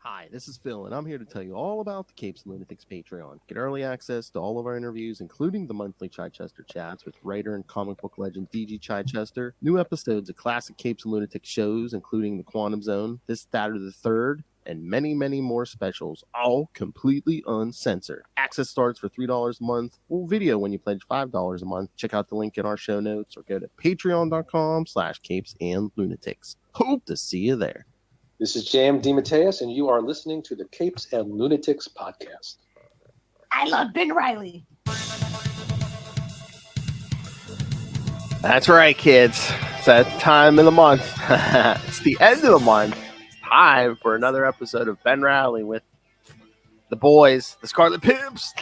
Hi, this is Phil, and I'm here to tell you all about the Capes and Lunatics Patreon. Get early access to all of our interviews, including the monthly Chichester chats with writer and comic book legend DG Chichester, new episodes of classic Capes and Lunatics shows, including The Quantum Zone, This, That, or the Third, and many, many more specials, all completely uncensored. Access starts for $3 a month, full video when you pledge $5 a month. Check out the link in our show notes or go to patreon.com/capesandlunatics. Hope to see you there. This is Jam DeMatteis, and you are listening to the Capes and Lunatics podcast. I love Ben Reilly. That's right, kids. It's that time of the month. It's the end of the month. It's time for another episode of Ben Reilly with the boys, the Scarlet Pimps.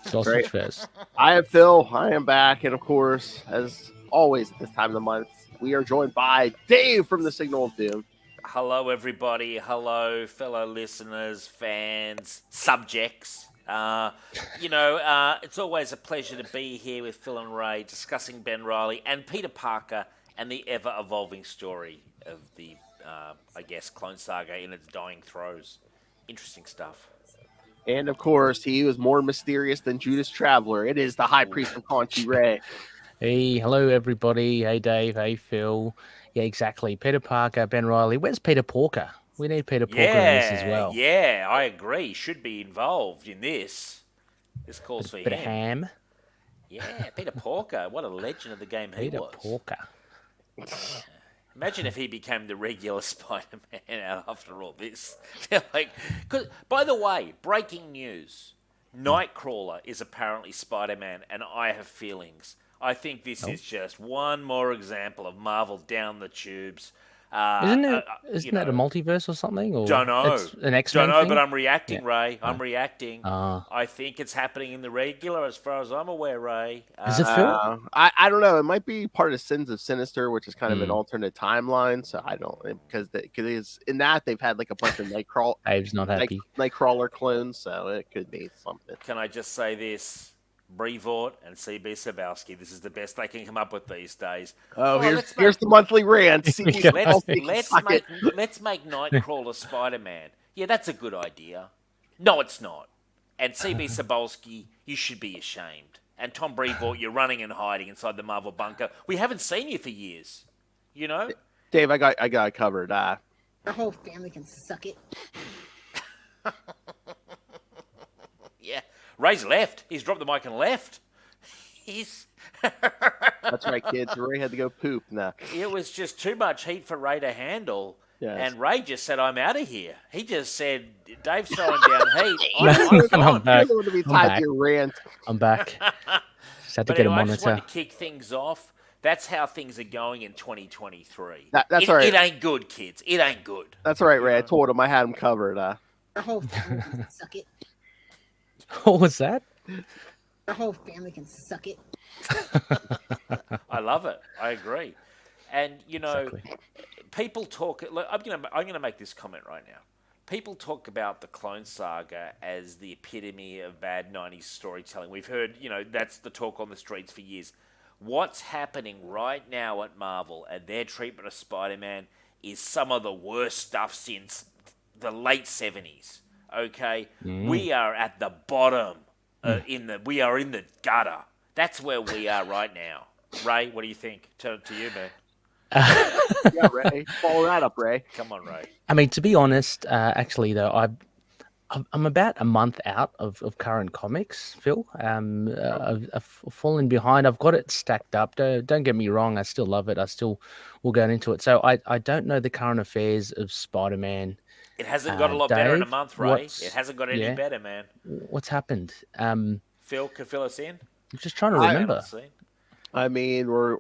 Sausage Fest. I am Phil. I am back. And of course, as always at this time of the month, we are joined by Dave from the Signal of Doom. Hello, everybody. Hello, fellow listeners, fans, subjects. It's always a pleasure to be here with Phil and Ray discussing Ben Reilly and Peter Parker and the ever-evolving story of the, Clone Saga in its dying throes. Interesting stuff. And of course, he was more mysterious than Juda Traveller. It is the High Priest of Conchi, Ray. Hey, hello everybody. Hey Dave, hey Phil. Yeah, exactly. Peter Parker, Ben Reilly. Where's Peter Porker? We need Peter Porker in this as well. Yeah, I agree. He should be involved in this. This calls for him. Bit of ham. Yeah, Peter Porker. What a legend of the game he was. Peter Porker. Imagine if he became the regular Spider-Man after all this. By the way, breaking news. Nightcrawler is apparently Spider-Man, and I have feelings. I think this is just one more example of Marvel down the tubes. Isn't that a multiverse or something? Or don't know. It's an X-Men Don't know, thing? but I'm reacting, Ray. I'm reacting. Ah. I think it's happening in the regular, as far as I'm aware, Ray. Is it Phil? I don't know. It might be part of Sins of Sinister, which is kind of an alternate timeline. So I don't, because in that they've had like a bunch of Dave's not happy. Nightcrawler clones, so it could be something. Can I just say this? Brevoort and CB Sabowski. This is the best they can come up with these days. Here's the monthly rant. Let's make Nightcrawler Spider-Man. Yeah, that's a good idea. No, it's not. And CB Sabowski, you should be ashamed. And Tom Brevoort, you're running and hiding inside the Marvel bunker. We haven't seen you for years. You know? Dave, I got it covered. Your whole family can suck it. Yeah. Ray's left. He's dropped the mic and left. That's right, kids. Ray had to go poop. Nah. It was just too much heat for Ray to handle. Yes. And Ray just said, I'm out of here. He just said, Dave's throwing down heat. I'm back. I'm back. Just had to get a I just monitor. wanted to kick things off. That's how things are going in 2023. That's all right. It ain't good, kids. It ain't good. That's all right, Ray. I told him I had him covered. Your whole family can suck it. What was that? Your whole family can suck it. I love it. I agree. And, Exactly. people talk... Look, I'm gonna make this comment right now. People talk about the Clone Saga as the epitome of bad 90s storytelling. We've heard, that's the talk on the streets for years. What's happening right now at Marvel and their treatment of Spider-Man is some of the worst stuff since the late 70s. Okay? We are at the bottom. We are in the gutter. That's where we are right now. Ray, what do you think? To you, man. Yeah, Ray. Follow that up, Ray. Come on, Ray. I mean, to be honest, actually, though, I'm about a month out of current comics, Phil. I've fallen behind. I've got it stacked up. Don't get me wrong. I still love it. I still will go into it. So I don't know the current affairs of Spider-Man. It hasn't got a lot Dave, better in a month, Ray. It hasn't got any better, man. What's happened? Phil, can fill us in? I'm just trying to remember. I mean, we're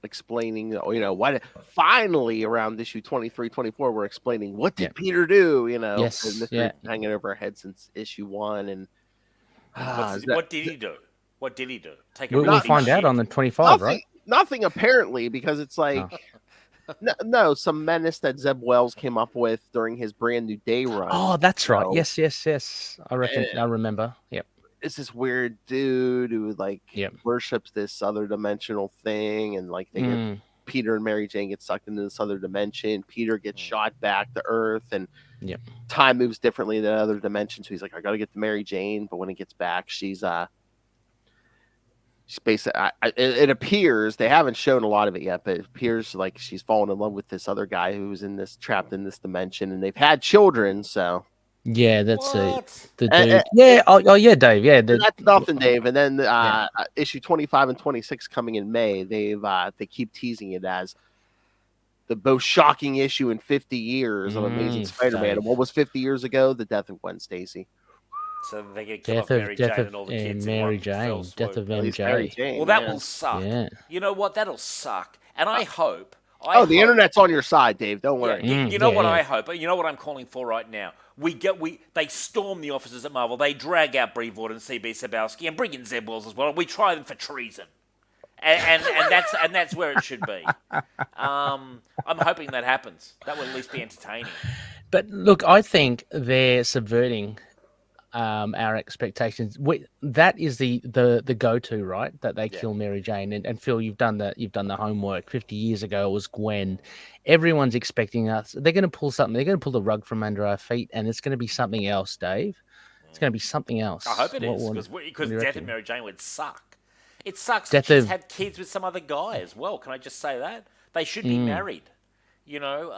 explaining, what finally around issue 23, 24, we're explaining what did Peter do, Yes, and this has been hanging over our head since issue 1. And what did he do? What did he do? We'll find out on the 25, right? Nothing apparently, because it's like no, some menace that Zeb Wells came up with during his Brand New Day run. Oh, that's right. Yes. I reckon I remember. Yep. It's this weird dude who worships this other dimensional thing, and like they get Peter and Mary Jane get sucked into this other dimension. Peter gets shot back to Earth, and Yep. time moves differently in the other dimension. So he's like, I got to get to Mary Jane. But when he gets back, she's basically, it appears, they haven't shown a lot of it yet, but it appears like she's fallen in love with this other guy who's trapped in this dimension, and they've had children. So Yeah, that's What? the dude. Yeah. Oh, yeah, Dave. Yeah. that's nothing, Dave. And then Yeah. issue 25 and 26 coming in May. They keep teasing it as the most shocking issue in 50 years of Amazing Spider-Man. Dave. And what was 50 years ago? The death of Gwen Stacy. So they get kill off Mary Jane and all the kids in Mary one fell Jane. Death swoop. of At least Mary MJ. Jane, Well, that yeah. will suck. Yeah. You know what? That'll suck. And I hope. The internet's on your side, Dave. Don't worry. You know what yeah. I hope? You know what I'm calling for right now? They storm the offices at Marvel. They drag out Brevoort and C.B. Sabowski and bring in Zeb Wells as well. And we try them for treason. And that's where it should be. I'm hoping that happens. That will at least be entertaining. But look, I think they're subverting our expectations. That is the go-to, right? That they kill Mary Jane. And Phil, you've done the homework. 50 years ago, it was Gwen. Everyone's expecting us. They're going to pull something. They're going to pull the rug from under our feet, and it's going to be something else, Dave. It's going to be something else. I hope it is, because Death of Mary Jane would suck. It sucks that she's had kids with some other guy as well. Can I just say that? They should be married. You know,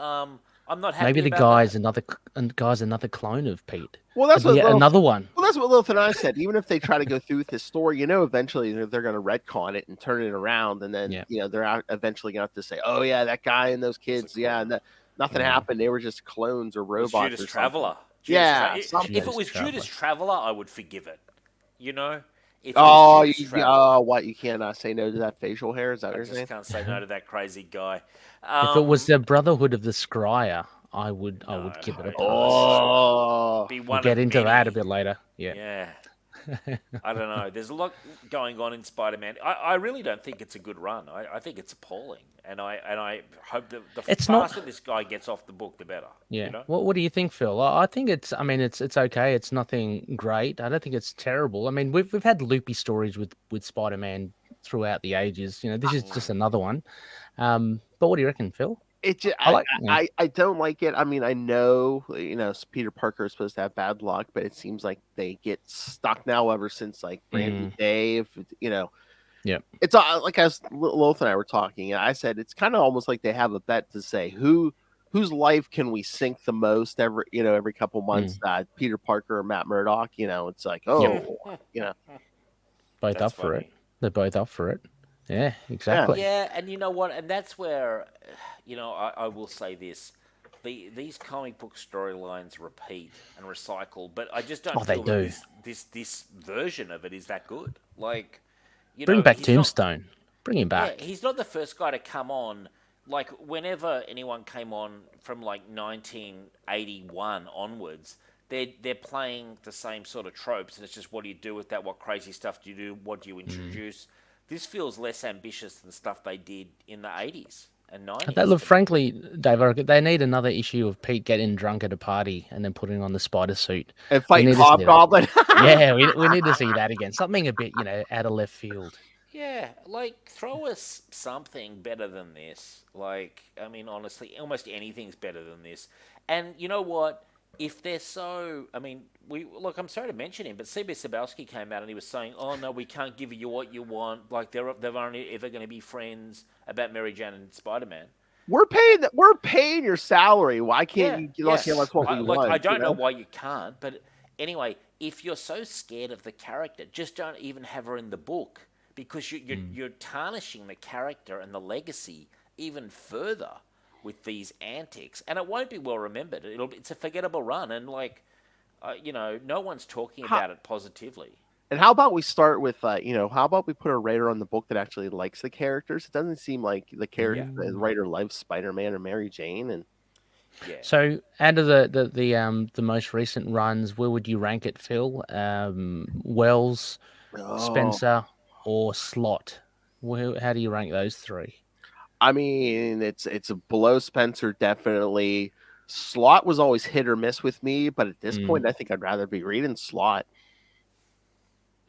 I'm not happy. Maybe the about guy's another clone of Pete. Well, that's what another one. Well, that's what Lilith and I said. Even if they try to go through with this story, eventually they're going to retcon it and turn it around, and then they're eventually going to have to say, "Oh yeah, that guy and those kids, nothing happened. They were just clones or robots." Judas Traveller. If it was Judas Traveller, I would forgive it. You know. You can't say no to that facial hair? Is that what you're saying? I just can't say no to that crazy guy. If it was the Brotherhood of the Scryer, I would give it a pass. Oh, We'll get into that a bit later. Yeah. I don't know. There's a lot going on in Spider-Man. I really don't think it's a good run. I think it's appalling, and I hope that the faster this guy gets off the book, the better. Yeah. You know? What do you think, Phil? I think it's okay. It's nothing great. I don't think it's terrible. I mean, we've had loopy stories with Spider-Man throughout the ages. This is just another one. But what do you reckon, Phil? I don't like it. I mean, I know, Peter Parker is supposed to have bad luck, but it seems like they get stuck now ever since like Rey and Dave, Yeah. It's like Lilith and I were talking, and I said it's kind of almost like they have a bet to say whose life can we sink the most every couple months, Peter Parker or Matt Murdock. It's like, both That's up for funny. it. They're both up for it. Yeah, exactly. Yeah, and you know what? And that's where, I will say this. These comic book storylines repeat and recycle, but I just don't feel that this version of it is that good. Like, Bring back Tombstone. Bring him back. Yeah, he's not the first guy to come on. Like, whenever anyone came on from, like, 1981 onwards, they're playing the same sort of tropes, and it's just, what do you do with that? What crazy stuff do you do? What do you introduce? This feels less ambitious than stuff they did in the 80s and 90s. Frankly, Dave, I reckon they need another issue of Pete getting drunk at a party and then putting on the spider suit. And fighting Hobgoblin. Yeah, we need to see that again. Something a bit, out of left field. Yeah, like, throw us something better than this. Like, I mean, honestly, almost anything's better than this. And you know what? If they're so, I mean, I'm sorry to mention him, but C.B. Sabowski came out and he was saying, "Oh no, we can't give you what you want. Like they're only ever going to be friends about Mary Jane and Spider-Man." We're paying your salary. Why can't you give us what we want? I don't know why you can't, but anyway, if you're so scared of the character, just don't even have her in the book, because you're tarnishing the character and the legacy even further with these antics, and it won't be well remembered. It's a forgettable run, and no one's talking about it positively. And how about we start with, how about we put a writer on the book that actually likes the characters? It doesn't seem like the writer loves Spider-Man or Mary Jane, and So, out of the most recent runs, where would you rank it, Phil? Wells, Spencer, or Slott? How do you rank those three? I mean, it's below Spencer, definitely. Slott was always hit or miss with me, but at this point, I think I'd rather be reading Slott.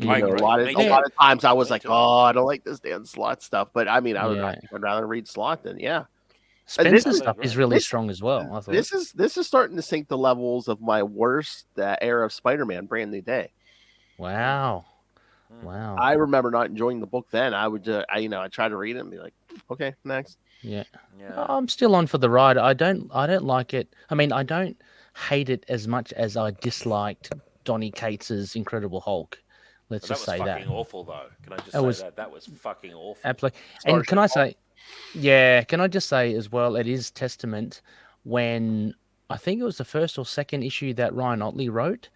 I You know, agree. a lot Me of too. times I was Me like, too. oh, I don't like this Dan Slott stuff. But I mean, I Yeah. think I'd rather read Slott than And this Spencer's is stuff is agree. really this strong as well. I thought. this is starting to sink the levels of my worst era of Spider-Man, Brand New Day. Wow. Mm. Wow. I remember not enjoying the book then. I would, I try to read it and be like, okay, next. Yeah. Yeah. I'm still on for the ride. I don't like it. I mean, I don't hate it as much as I disliked Donny Cates's Incredible Hulk. Let's But that just was say that. fucking awful, though. Can I just It say was- that? That was fucking awful. Absolutely. Starship And can I Hulk. say, yeah, can I just say as well, it is testament when I think it was the first or second issue that Ryan Otley wrote.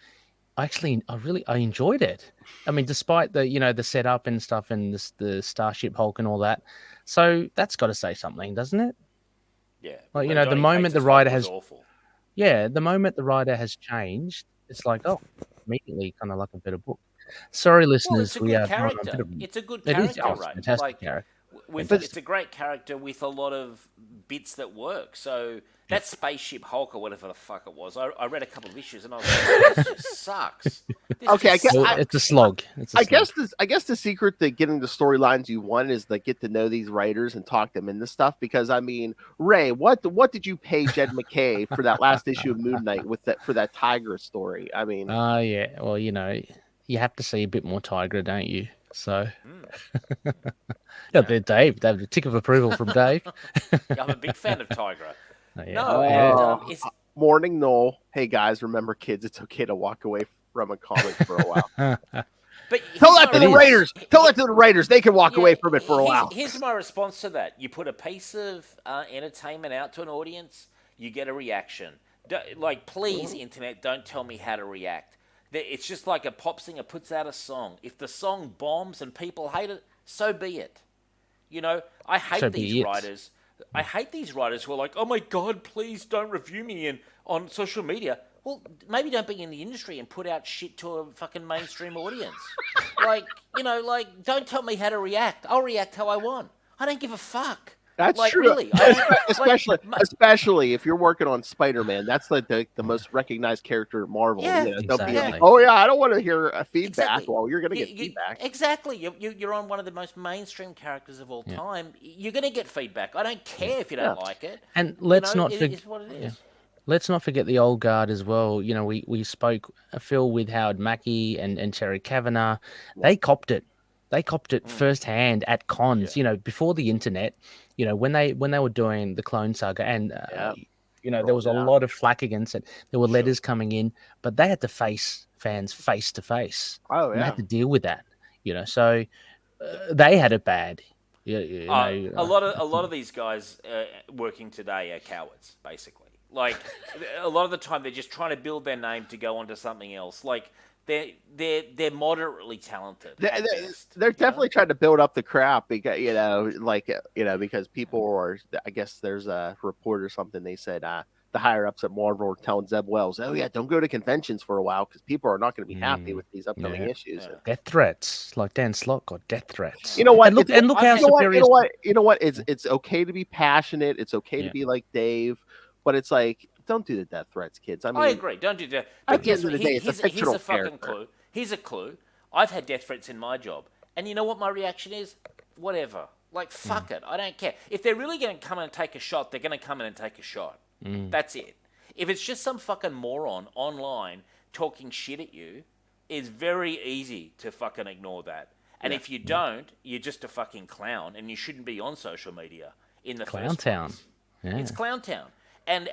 I enjoyed it. I mean, despite the the setup and stuff and the Starship Hulk and all that. So that's got to say something, doesn't it? Yeah. Like, When the Donny moment the Cates' writer Hulk was has, awful. the moment the writer has changed, it's like, oh, immediately kind of like a better book. Sorry, Well, listeners, it's a we good are on a character. bit of It's a good it is character, it's a right? fantastic Like, character. it's a great character with a lot of bits that work. So that spaceship Hulk or whatever the fuck it was, I read a couple of issues and I was like, this just sucks. This Okay, just I Well, sucks. it's a slog. It's a slog. I guess the secret to getting the storylines you want is to get to know these writers and talk them into stuff. Because I mean, Ray, what did you pay Jed McKay for that last issue of Moon Knight for that Tiger story? I mean, Yeah. Well, you have to see a bit more Tiger, don't you? So, Yeah. Dave, a tick of approval from Dave. Yeah, I'm a big fan of Tigra. Yeah. No, Yeah. and it's Morning Noel. Hey guys, remember kids, it's okay to walk away from a comic for a while. but Tell here's that to my- the writers. Tell that to the writers. They can walk Yeah, away from it for a while. Here's my response to that. You put a piece of entertainment out to an audience, you get a reaction. Please, internet, don't tell me how to react. It's just like a pop singer puts out a song. If the song bombs and people hate it, so be it. I hate So be these it. writers. I hate these writers who are like, oh my God, please don't review me on social media. Well, maybe don't be in the industry and put out shit to a fucking mainstream audience. Don't tell me how to react. I'll react how I want. I don't give a fuck. That's true. Really. Especially if you're working on Spider-Man, that's the most recognized character at Marvel. Yeah, They'll be like, exactly. "Oh yeah, I don't want to hear a feedback." Exactly. Well, you're gonna get feedback. Exactly. You're on one of the most mainstream characters of all time. You're going to get feedback. I don't care if you don't like it. And let's not It forget. is what it is. Let's not forget the old guard as well. We spoke Phil with Howard Mackey and Terry Kavanagh. They copped it. They copped it firsthand at cons. Before the internet. When they were doing the Clone Saga, and there was a lot of flack against it. There were letters coming in, but they had to face fans face to face. Oh And they yeah. had to deal with that. So they had it bad. A lot of these guys working today are cowards, basically. Like a lot of the time, they're just trying to build their name to go onto something else. Like they're moderately talented. They're definitely trying to build up the crap because because people are. I guess there's a report or something. They said the higher ups at Marvel were telling Zeb Wells, "Oh yeah, don't go to conventions for a while because people are not going to be happy with these upcoming issues." Yeah. Death threats, like Dan Slott got death threats. You know what? And look how superior. You know what? It's okay to be passionate. It's okay to be like Dave, but it's like don't do the death threats, kids. I mean, I agree. Don't do that. At the end of the day, it's a here's fictional a fucking character. clue. Here's a clue. I've had death threats in my job, and you know what my reaction is? Whatever. Like fuck it. I don't care. If they're really going to come in and take a shot, they're going to come in and take a shot. That's it. If it's just some fucking moron online talking shit at you, it's very easy to fucking ignore that. And if you don't, you're just a fucking clown, and you shouldn't be on social media in the Clown first Town. place. Yeah. It's Clown Town. And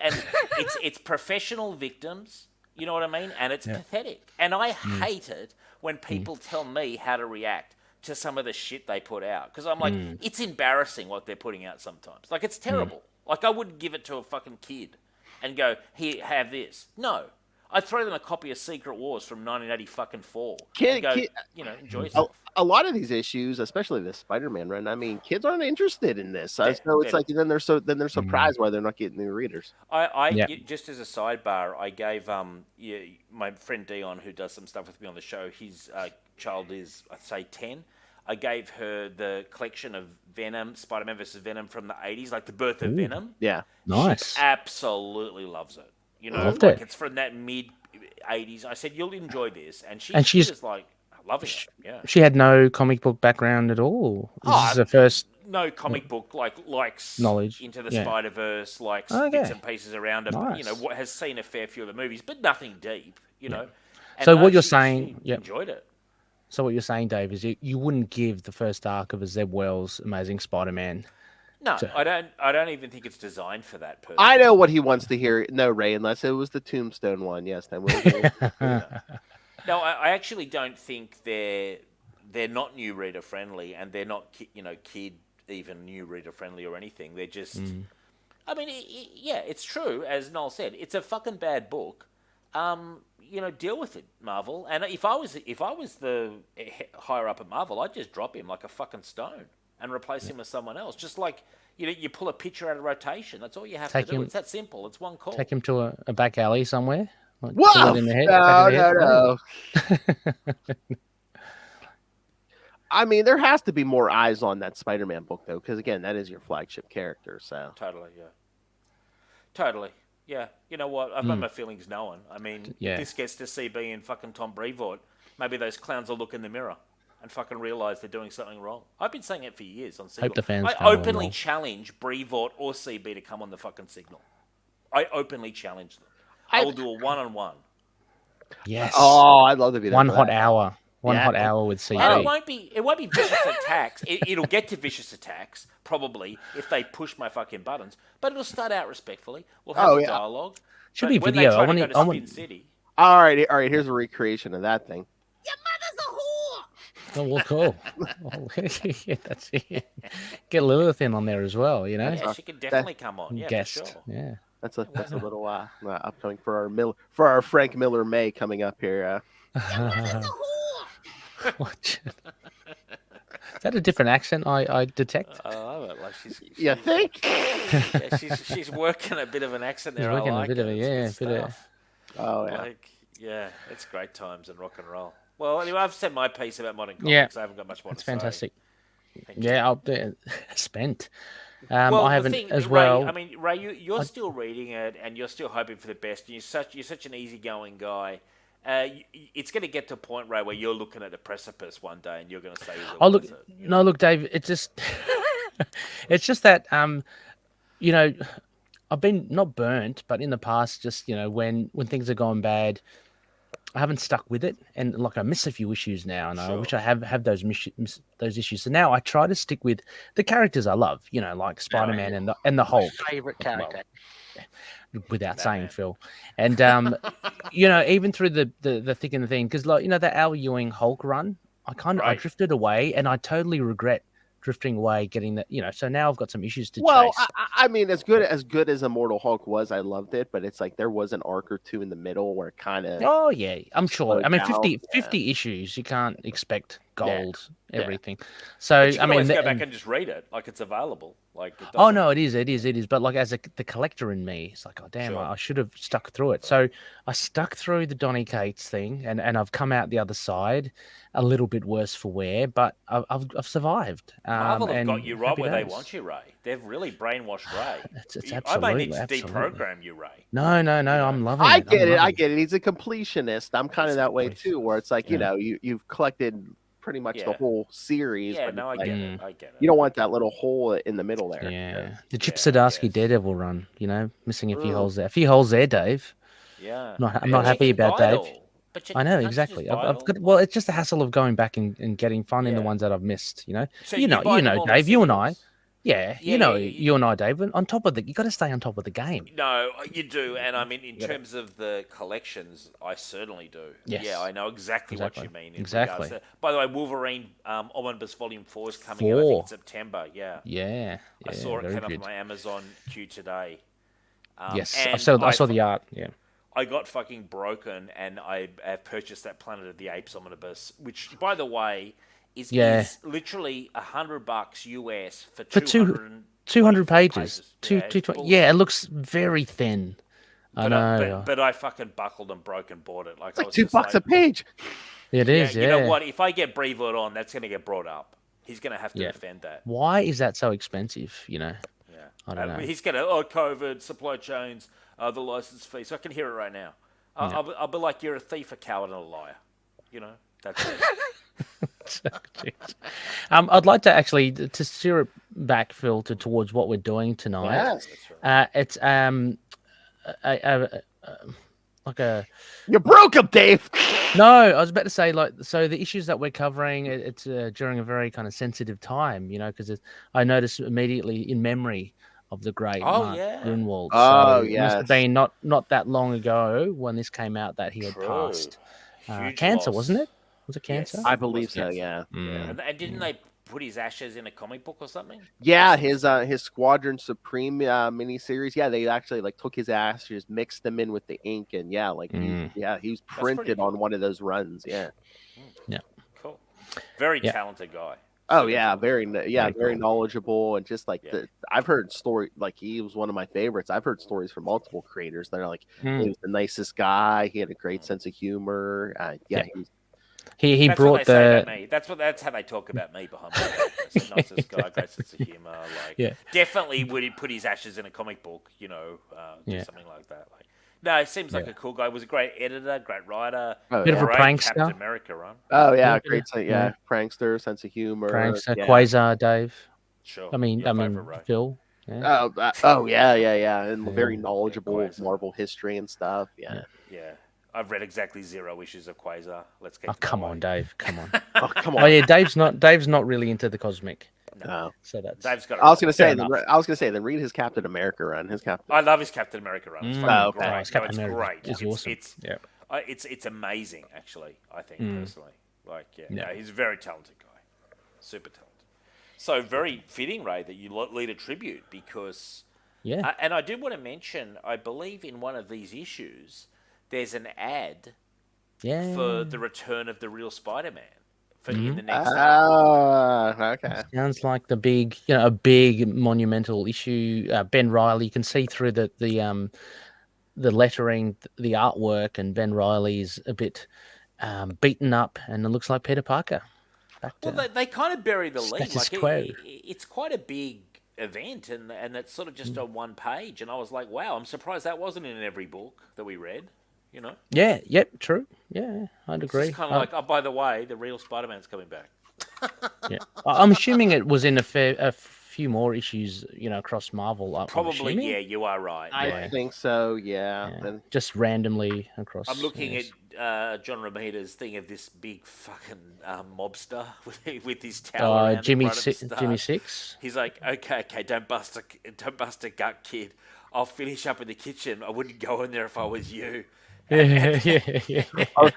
it's professional victims, you know what I mean? And it's pathetic. And I hate it when people tell me how to react to some of the shit they put out. Because I'm like, it's embarrassing what they're putting out sometimes. Like, it's terrible. Like, I wouldn't give it to a fucking kid and go, here, have this. No. I'd throw them a copy of Secret Wars from 1984 and go, enjoy yourself. a lot of these issues, especially this Spider-Man run, I mean, kids aren't interested in this. So it's they're- like then they're surprised why they're not getting new readers. Just as a sidebar, I gave my friend Dion, who does some stuff with me on the show, his child is, I'd say, 10. I gave her the collection of Venom, Spider-Man versus Venom from the 80s, like the birth of Venom. Yeah. Nice. She absolutely loves it. Loved like it. it's from that mid 80s. I said, you'll enjoy this. And she's was like, loving it. Yeah. She had no comic book background at all. This is the first. No comic book likes Knowledge. Into the Yeah. Spider-Verse, likes Okay. bits and pieces around it. Nice. You know, what has seen a fair few of the movies, but nothing deep. You know. And So no, what you're she saying- yep. enjoyed it. So what you're saying, Dave, is you wouldn't give the first arc of a Zeb Wells Amazing Spider-Man. No, I don't. I don't even think it's designed for that person. I know what he wants to hear. No, Ray, unless it was the Tombstone one. Yes, then we'll do it. No, I actually don't think they're not new reader friendly, and they're not kid even new reader friendly or anything. They're just. I mean, yeah, it's true, as Noel said. It's a fucking bad book. Deal with it, Marvel. And if I was the higher up at Marvel, I'd just drop him like a fucking stone and replace him with someone else. Just like you pull a picture out of rotation. That's all you have to do. It's that simple. It's one call. Take him to a back alley somewhere. Like, Whoa! pull it in the head, back of the head. No. I mean, there has to be more eyes on that Spider-Man book, though, because again, that is your flagship character. So Totally, yeah. Totally, yeah. You know what? I've got my feelings known. I mean, Yeah. if this gets to CB and fucking Tom Brevoort, maybe those clowns will look in the mirror and fucking realise they're doing something wrong. I've been saying it for years on Signal. Hope the fans I come along. openly challenge Brevoort or CB to come on the fucking Signal. I openly challenge them. I will do a one-on-one. Yes. oh, I'd love to be there One for hot that. hour. One Yeah. hot hour with CB. And it won't be vicious attacks. It'll get to vicious attacks, probably, if they push my fucking buttons. But it'll start out respectfully. We'll have the dialogue. Should But be when video. They try I to want go it- to I Spin want- City. All right. Here's a recreation of that thing. Your mother's a whore. Oh, well, cool. Yeah, that's it. Get Lilith in on there as well, you know? Yeah, she can definitely come on. Yeah, Guest. for sure. Yeah. That's a little upcoming for our Frank Miller May coming up here. Mother's a whore. What? Is that a different accent I detect? Like You think? yeah, she's working a bit of an accent there. He's working I like a bit of it. a It's good bit of. stuff. Oh yeah. Like, yeah, it's great times in rock and roll. Well, anyway, I've said my piece about modern comics. Yeah. I haven't got much more It's to say. fantastic. Thank you. Yeah, I'll spent. Well, I haven't the thing, as Ray, well. I mean, Ray, you're still reading it, and you're still hoping for the best. And you're such an easygoing guy. It's going to get to a point, Ray, where you're looking at the precipice one day, and you're going to say, Oh look, no, look, Dave. It's just, it's just that I've been not burnt, but in the past, just when things are gone bad, I haven't stuck with it, and like I miss a few issues now, and I wish I have those those issues. So now I try to stick with the characters I love, like Spider-Man and the Hulk. Favorite character. Without saying, Phil, and even through the thick and the thin, because that Al Ewing Hulk run, I drifted away, and I totally regret drifting away, getting that, so now I've got some issues to Well, chase. I mean, as good as Immortal Hulk was, I loved it, but it's like there was an arc or two in the middle where it kind of. Oh yeah, I'm sure. I mean, slowed down, 50 issues, you can't expect gold everything. But So you can I mean, always go back and just read it, like it's available. Like it oh doesn't- no, it is. But like as the collector in me, it's like, oh damn, Sure. I should have stuck through it. So I stuck through the Donny Cates thing, and I've come out the other side a little bit worse for wear, but I've survived. Marvel have and got you right happy where they days. want you, Ray. They've really brainwashed Ray. It's I may need to absolutely. deprogram you, Ray. No, I'm loving I it. get it. I'm I loving get it. He's a completionist. I'm kind of He's a that way completionist. too, where it's like Yeah. you've collected pretty much the Yeah. whole series. Yeah, but no, I it's like, get it. I get it. you don't want that little hole in the middle there. Yeah, the Chip Yeah, I Zdarsky guess. Daredevil run, missing a few Ooh. holes there. A few holes there, Dave. Yeah. I'm not But you happy can about buy it Dave. all. But you I know can't you exactly. just buy I've it got all? well, it's just the hassle of going back and finding the Yeah. ones that I've missed. So you know, buy them all Dave. You and I. singles? Yeah, Yeah, you and I, Dave. On top of you got to stay on top of the game. No, you do, and I mean, in Yeah. terms of the collections, I certainly do. Yes. Yeah, I know exactly what you Exactly. mean. In Exactly. regards to, by the way, Wolverine Omnibus Volume 4 is coming out, I think, in September. Yeah. Yeah, I saw it very came up good. on my Amazon queue today. Yes, and I saw the art. Yeah, I got fucking broken, and I have purchased that Planet of the Apes Omnibus, which, by the way, is literally $100 US for For 200 pages. Yeah, it's 220. bullshit. Yeah, it looks very thin. I But know. but I fucking buckled and broke and bought it. Like, It's I like was $2 just a page. It is. Yeah. You know what? If I get Brevoort on, that's going to get brought up. He's going to have to Yeah. defend that. Why is that so expensive? Yeah. I don't know. He's going to, COVID, supply chains, the license fees. I can hear it right now. I'll be like, you're a thief, a coward, and a liar. That's it. Jeez. I'd like to actually to steer it back, Phil, towards what we're doing tonight. Yes. It's like a You broke him, Dave. no. I was about to say so the issues that we're covering. It's during a very kind of sensitive time, because I noticed immediately in memory of the great Mark yeah. Grunwald. Oh, so it must have yes. been not that long ago when this came out that he had True. passed. Huge Cancer, loss. wasn't it? Was it cancer? Yes. I It believe was so. cancer. Yeah. Mm. And didn't they put his ashes in a comic book or something? Yeah, his Squadron Supreme miniseries. Yeah, they actually like took his ashes, mixed them in with the ink, and he was pretty printed cool. on one of those runs. Yeah. Cool. Very Yeah. talented guy. Oh Super yeah, talented guy. very cool. knowledgeable, and just like Yeah. I've heard story like he was one of my favorites. I've heard stories from multiple creators that are like he was the nicest guy. He had a great sense of humor. Yeah. He was He That's brought what they say about the me. That's how they talk about me behind my back. That's the nicest guy, great sense of humor. Like, Yeah. definitely would he put his ashes in a comic book, do Yeah. something like that. Like, no, he seems like a cool guy. Was a great editor, great writer. Oh, Bit of a great prankster. Captain America run. oh yeah, Yeah, great prankster, sense of humor. prankster, Yeah. Quasar, Dave. Sure. I mean, Your favorite, Ray. Phil. Yeah. Yeah, and very Yeah. knowledgeable of Quasar. Marvel history and stuff. Yeah. Yeah. I've read exactly 0 issues of Quasar. Let's get Oh, to that come way. on, Dave. Come on. Oh come Oh on. yeah, Dave's not really into the cosmic. No. So that's Dave's got it I was right. gonna Fair say, enough. then read his Captain America run. His Captain. I love his Captain America run. It's Mm. fucking Oh, okay. great. His No, Captain it's America great. is awesome. It's amazing, actually. I think personally, like, Yeah. no, he's a very talented guy, super talented. So very fitting, Ray, that you lead a tribute because, Yeah. and I did want to mention, I believe in one of these issues, there's an ad Yeah. for the return of the real Spider-Man in the Mm-hmm. next. Okay. Sounds like a big monumental issue. Ben Reilly, you can see through the lettering, the artwork, and Ben Reilly's a bit beaten up, and it looks like Peter Parker. Well, they kind of bury the lead. status Like quo. it's quite a big event, and it's sort of just on one page. And I was like, wow, I'm surprised that wasn't in every book that we read. Yeah. Yep. True. Yeah, I'd It's agree. just kind of like, oh, by the way, the real Spider-Man's coming back. Yeah, I'm assuming it was in a few more issues, across Marvel. I'm Probably, assuming. yeah, you are right. I think so. Yeah. Yeah. Then- Just randomly across. I'm looking yes. at John Romita's thing of this big fucking mobster with his towel around in Jimmy front of his Jimmy staff. Six. He's like, okay, don't bust a gut, kid. I'll finish up in the kitchen. I wouldn't go in there if I was you. Yeah. Are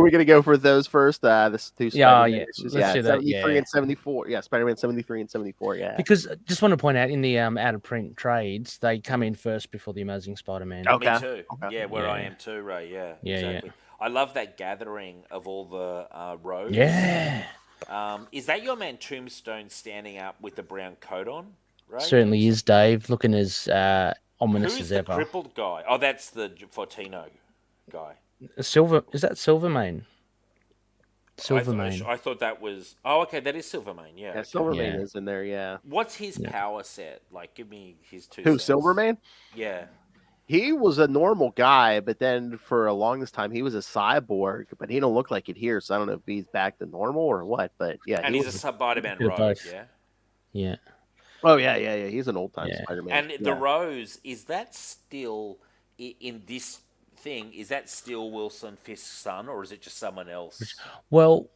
we gonna go for those first? This two Yeah, Spider-Man yeah. issues? Let's do that, 73 yeah. and 74. Yeah, Spider-Man 73 and 74. Yeah. Because just want to point out in the out of print trades, they come in first before the Amazing Spider-Man. Okay. Me too. Okay. Yeah, where I Yeah. am too, Ray. Yeah, Yeah, yeah. exactly. I love that gathering of all the rogues. Yeah, Is that your man Tombstone standing up with the brown coat on? Right. certainly is, Dave. Looking as ominous Who's as the ever. crippled guy? Oh, that's the Fortino guy. Silver, is that Silvermane? Silvermane. I thought that was. Oh, okay, that is Silvermane. Yeah. Yeah, okay. Silvermane Yeah. is in there. Yeah. What's his power set? Like, give me his two. Who? cents. Silverman? Yeah. He was a normal guy, but then for a longest time he was a cyborg. But he don't look like it here, so I don't know if he's back to normal or what. But yeah, And he he's was. a Spider-Man bit of rogue. both. Yeah. Yeah. Oh yeah. He's an old time Yeah. Spider-Man. And the Rose, is that still in this thing? Is that still Wilson Fisk's son, or is it just someone else? Well,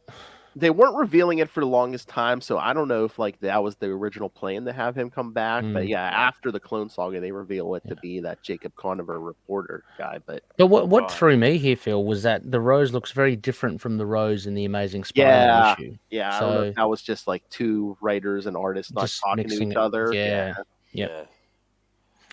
They weren't revealing it for the longest time, so I don't know if like that was the original plan to have him come back. But yeah, after the Clone Saga, they reveal it to be that Jacob Conover reporter guy. But what Right. threw me here, Phil, was that the Rose looks very different from the Rose in the Amazing Spider-Man issue. yeah, I don't know So if that was just like two writers and artists not just talking to mixing each it. other. Yeah. Yep. Yeah.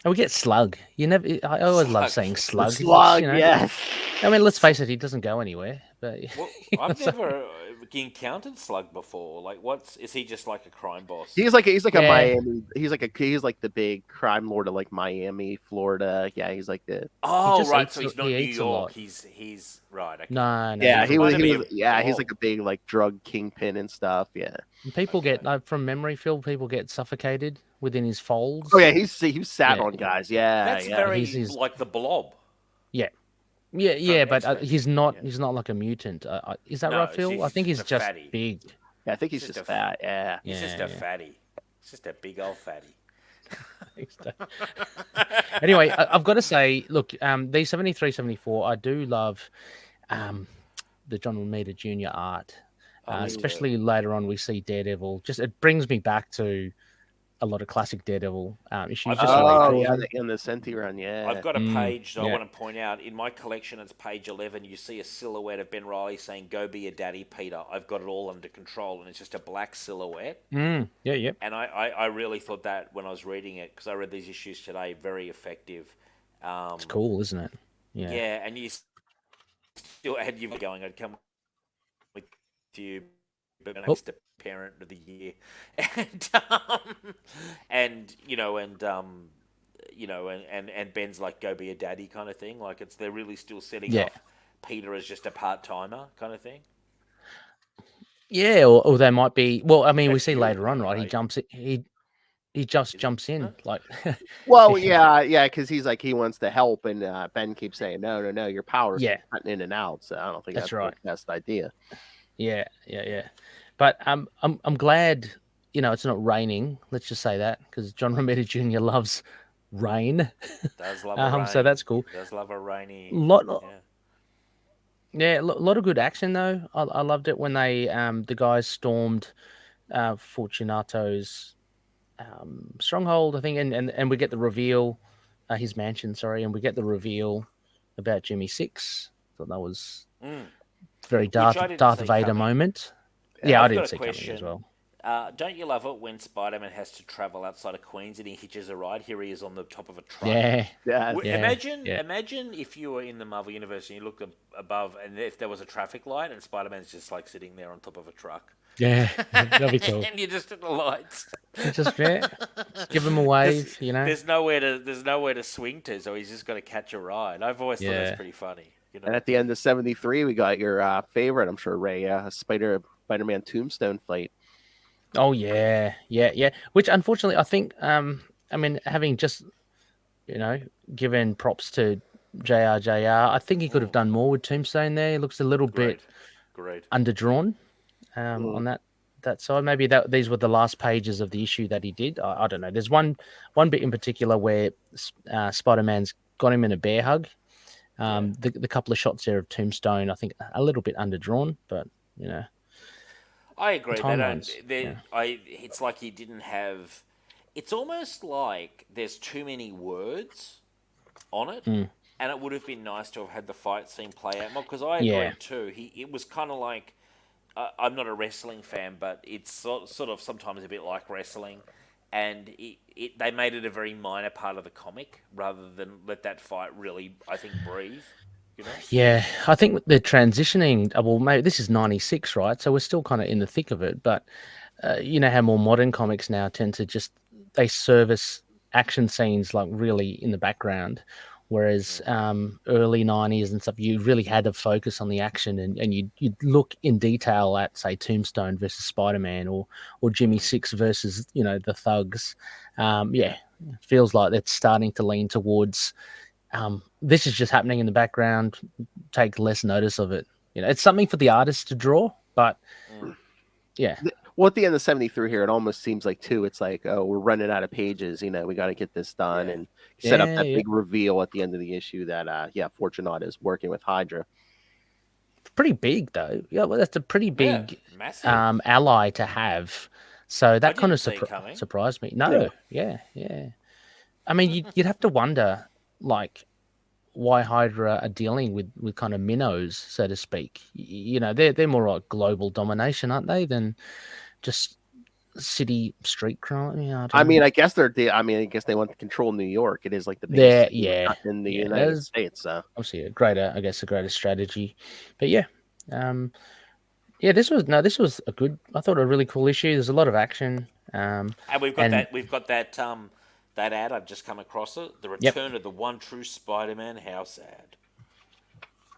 And we get Slug. I always love Slug. saying Slug. Slug, you know. yes. I mean, let's face it, he doesn't go anywhere. But Well, I've never encountered Slug before. Like, is he just like a crime boss? He's like a Yeah. Miami. He's like the big crime lord of like Miami, Florida. Yeah, he's like the Oh, just right. eats So he's a- not he New eats a York. lot. He's right. Okay. no. yeah. he's He a was Miami he's dog. like a big like drug kingpin and stuff. Yeah. And people get from memory, Phil. People get suffocated within his folds. Oh yeah, he sat Yeah. on guys. Yeah, That's yeah. very he's- like the Blob. Yeah, but X-Men. he's not. Yeah. He's not like a mutant. Is that No, right, Phil? I think he's a just fatty. big. Yeah, I think he's Just just a fat. Yeah. He's just Yeah, a fatty. He's just a big old fatty. Anyway, I've got to say, look, the 73, 74, I do love the John Romita Jr. art, Oh, me too. especially later on we see Daredevil. Just it brings me back to a lot of classic Daredevil issues. I've Just got the way a he Oh, draws yeah, them. in the Senti run, yeah. I've got a page that I yeah. want to point out. In my collection, it's page 11. You see a silhouette of Ben Reilly saying, "Go be a daddy, Peter. I've got it all under control." And it's just a black silhouette. Yeah. And I really thought that when I was reading it, because I read these issues today, very effective. It's cool, isn't it? Yeah, and you still had you going, I'd come with you, but next to parent of the year, and and Ben's like, go be a daddy kind of thing. Like they're really still setting off Peter as just a part timer kind of thing. Yeah, or they might be. Well, I mean, we That's see you, later on, right? right? He jumps. He just jumps in like. Well, yeah, because he's like he wants to help, and Ben keeps saying, "No, your power's Yeah. cutting in and out." So I don't think That's that's right. the best idea. Yeah. But I'm glad it's not raining. Let's just say that because John Romita Jr. loves rain. Does love a rain. So that's cool. Does love a rainy. Yeah, a lot of good action though. I loved it when they the guys stormed Fortunato's stronghold, I think, and we get the reveal, his mansion, sorry, and we get the reveal about Jimmy Six. Thought that was very Darth Vader moment. Yeah, I didn't see coming as well. Don't you love it when Spider-Man has to travel outside of Queens and he hitches a ride? Here he is on the top of a truck. Imagine if you were in the Marvel Universe and you looked above and if there was a traffic light and Spider-Man's just like sitting there on top of a truck. Yeah, that'd be cool. And you're just at the lights. Just give him a wave, There's nowhere to swing to, so he's just got to catch a ride. I've always thought that's pretty funny. And at the end of 73, we got your favorite, I'm sure, Ray, Spider-Man Tombstone fight. Oh yeah. Which unfortunately, I think, I mean, having just given props to JR, I think he could have done more with Tombstone there. It looks a little bit underdrawn on that side. Maybe these were the last pages of the issue that he did. I don't know. There's one bit in particular where Spider-Man's got him in a bear hug. The couple of shots there of Tombstone, I think, a little bit underdrawn, but I agree. The it's like he didn't have. It's almost like there's too many words on it, and it would have been nice to have had the fight scene play out more. Because I agree too. It was kind of like I'm not a wrestling fan, but it's sort of sometimes a bit like wrestling, and they made it a very minor part of the comic rather than let that fight really, I think, breathe. Yeah, I think the transitioning. Well, maybe this is '96, right? So we're still kind of in the thick of it. But you know how more modern comics now tend to they service action scenes like really in the background, whereas early '90s and stuff, you really had to focus on the action and you'd look in detail at, say, Tombstone versus Spider-Man or Jimmy Six versus the thugs. It feels like it's starting to lean towards. This is just happening in the background. Take less notice of it. It's something for the artist to draw, but yeah. Well, at the end of 73 here, it almost seems like too. It's like, oh, we're running out of pages. We got to get this done and set up that big reveal at the end of the issue that Fortunato is working with Hydra. Pretty big though. Yeah, well, that's a pretty big massive ally to have. So that kind of surprised me. No, yeah. I mean, you'd have to wonder, like, why Hydra are dealing with kind of minnows, so to speak. They're more like global domination, aren't they, than just city street crime? I guess I guess they want to control New York. It is like the biggest city in the United States. So obviously a greater strategy. But this was a good. I thought a really cool issue. There's a lot of action. And we've got that ad, I've just come across it. The return of the one true Spider-Man. How sad.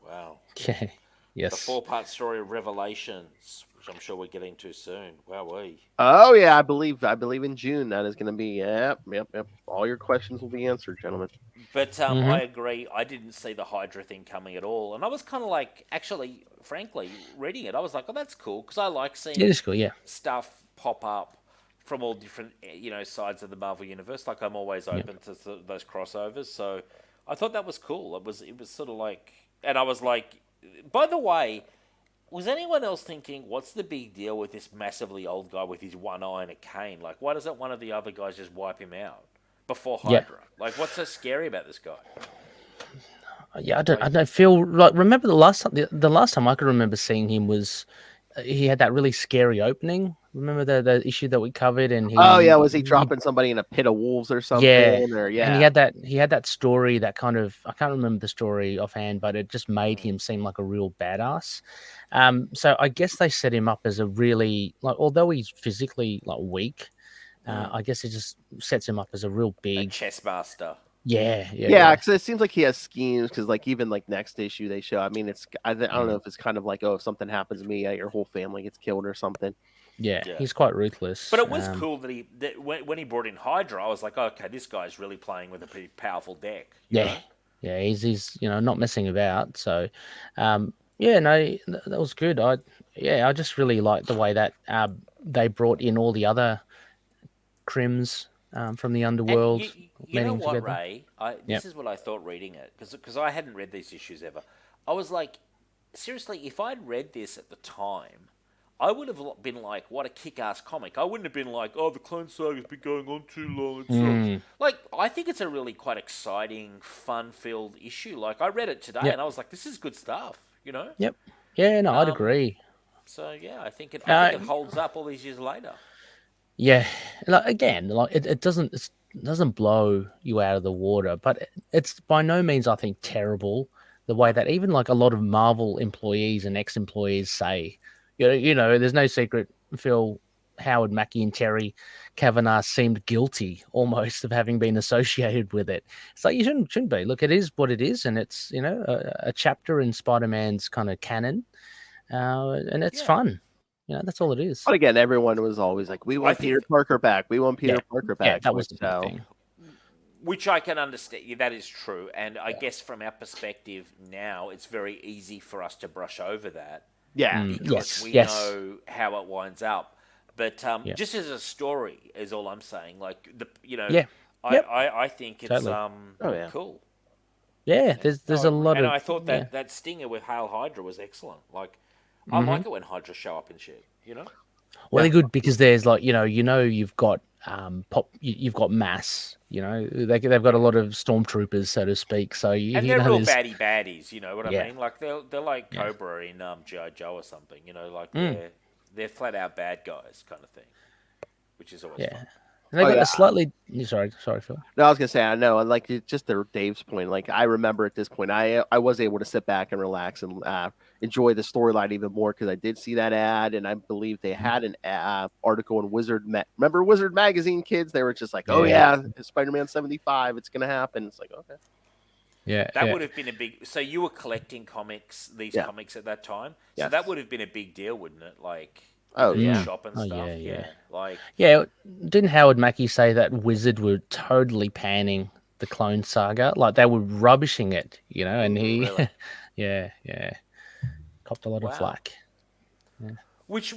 Wow. Yeah. Yes. The 4-part story of Revelations, which I'm sure we're getting to soon. Wowee. Oh yeah, I believe in June that is going to be. Yep. All your questions will be answered, gentlemen. But I agree. I didn't see the Hydra thing coming at all, and I was kind of like, actually, frankly, reading it, I was like, oh, that's cool because I like seeing It is cool, yeah. stuff pop up from all different sides of the Marvel universe. Like I'm always open to those crossovers, so I thought that was cool. It was sort of like, and I was like, by the way. Was anyone else thinking, what's the big deal with this massively old guy with his one eye and a cane? Like, why doesn't one of the other guys just wipe him out before Hydra? Like, what's so scary about this guy? Yeah, I don't feel like. Remember the last time? The last time I could remember seeing him was he had that really scary opening. Remember the issue that we covered, and he. Oh yeah, was he dropping somebody in a pit of wolves or something? Yeah, or and he had that story that kind of, I can't remember the story offhand, but it just made him seem like a real badass. So I guess they set him up as a really, like, although he's physically like weak, I guess it just sets him up as a real A big chess master. Yeah, because it seems like he has schemes. Because like even like next issue they show. I mean, I don't know if it's kind of like, oh, if something happens to me, your whole family gets killed or something. Yeah, he's quite ruthless. But it was cool that when he brought in Hydra, I was like, okay, this guy's really playing with a pretty powerful deck. You know? Yeah, he's not messing about. So, yeah, no, that was good. I just really liked the way that they brought in all the other crims from the underworld. And you know what, together. Ray? This is what I thought reading it, because I hadn't read these issues ever. I was like, seriously, if I'd read this at the time, I would have been like, what a kick-ass comic. I wouldn't have been like, oh, the Clone Saga's been going on too long. Like, I think it's a really quite exciting, fun-filled issue. Like, I read it today, and I was like, this is good stuff, you know? Yep. Yeah, no, I'd agree. So, yeah, I think it holds up all these years later. Yeah, like, again, like it doesn't blow you out of the water, but it's by no means, I think, terrible the way that even like a lot of Marvel employees and ex-employees say. There's no secret, Phil, Howard Mackie and Terry Kavanagh seemed guilty almost of having been associated with it. It's like you shouldn't be. Look, it is what it is, and it's a chapter in Spider-Man's kind of canon, and it's fun. That's all it is. But again, everyone was always like, we want Peter Parker back. We want Peter Parker back. Yeah, that was the big thing. Which I can understand. Yeah, that is true. And I guess from our perspective now, it's very easy for us to brush over that. Yeah. Because we know how it winds up. But just as a story is all I'm saying. Like, I think it's cool. Yeah, there's a lot of... And I thought that stinger with Hail Hydra was excellent. Like, I like it when Hydra show up and shit, Well, they're good because there's like, you've got you've got mass, they've got a lot of stormtroopers, so to speak. So and they're real baddie baddies, you know what I mean? Like they're like Cobra in G.I. Joe or something, like they're flat out bad guys kind of thing, which is always fun. And they got a slightly... Sorry, Phil. No, I was gonna say, I know, and like just to Dave's point, like I remember at this point, I was able to sit back and relax and enjoy the storyline even more because I did see that ad, and I believe they had an article in remember Wizard Magazine, kids? They were just like, oh yeah, Spider-Man 75, it's gonna happen. It's like, okay. Yeah, that would have been a big... So you were collecting comics at that time, so that would have been a big deal, wouldn't it? Like... Oh yeah, shop and stuff. Didn't Howard Mackie say that Wizard were totally panning the Clone Saga? Like they were rubbishing it, and he, really? copped a lot of flack. Yeah. Which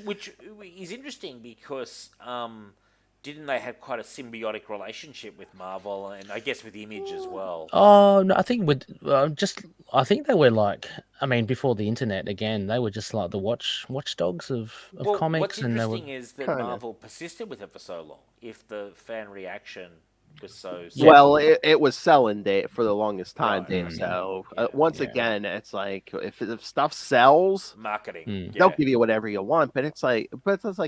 is interesting because didn't they have quite a symbiotic relationship with Marvel and I guess with Image as well? Oh no, I think I think they were like, I mean, before the internet again, they were just like the watchdogs of comics. What's interesting is that Marvel persisted with it for so long. If the fan reaction was so... Well, it was selling for the longest time, Dave. So once again, it's like if stuff sells, marketing, they'll give you whatever you want. But it's like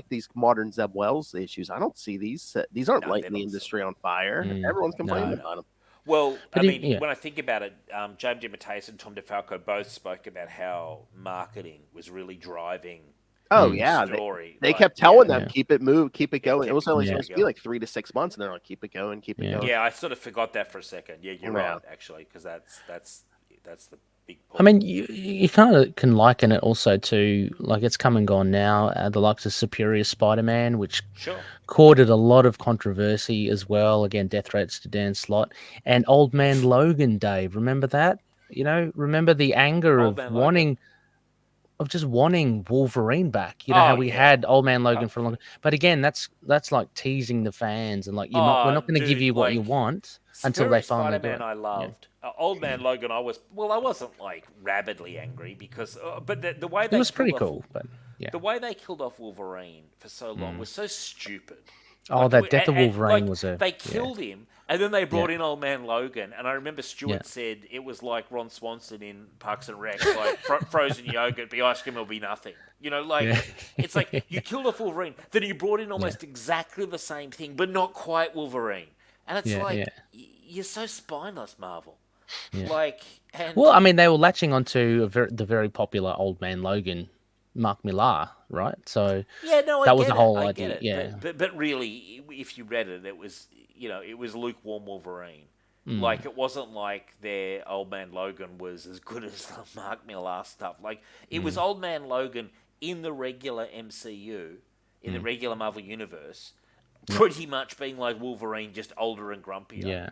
these modern Zeb Wells issues. I don't see these. These aren't lighting the industry on fire. Everyone's complaining about them. Well, when I think about it, James DeMatteis and Tom DeFalco both spoke about how marketing was really driving. Oh yeah, story. They kept telling them keep it going. It was only supposed to be like 3 to 6 months, and they're like keep it going. Yeah, I sort of forgot that for a second. Yeah, you're right, actually, because that's the Big I pull. mean, you kind of can liken it also to, like, it's come and gone now. The likes of Superior Spider-Man, which Sure. courted a lot of controversy as well. Again, death threats to Dan Slott and Old Man Logan. Dave, remember that? Remember the anger Old of Man Logan. just wanting Wolverine back. How Oh we yeah. had Old Man Logan for a long. But again, that's like teasing the fans and like we're Oh, not going to give dude, you what you like want until they Superior finally do Spider-Man, it. I Yeah. loved. Old Man Logan, I wasn't like rabidly angry because, but the way It they was killed pretty off, cool, but yeah. the way they killed off Wolverine for so long was so stupid. Oh, that Death of Wolverine Like was a they killed him, and then they brought Yeah. in Old Man Logan, and I remember Stewart Yeah. said it was like Ron Swanson in Parks and Rec, like frozen yogurt, be ice cream, will be nothing. Yeah. It's like you killed off Wolverine, then you brought in almost exactly the same thing, but not quite Wolverine, and it's Yeah, like yeah. you're so spineless, Marvel. Yeah. Like, and Well, I mean, they were latching onto the very popular Old Man Logan, Mark Millar, right? So yeah, no, I that was get the it. whole I get idea. it. Yeah. But really, if you read it, it was it was lukewarm Wolverine. Mm. Like it wasn't like their Old Man Logan was as good as the Mark Millar stuff. Like it was Old Man Logan in the regular MCU, in the regular Marvel universe, pretty much being like Wolverine, just older and grumpier. Yeah.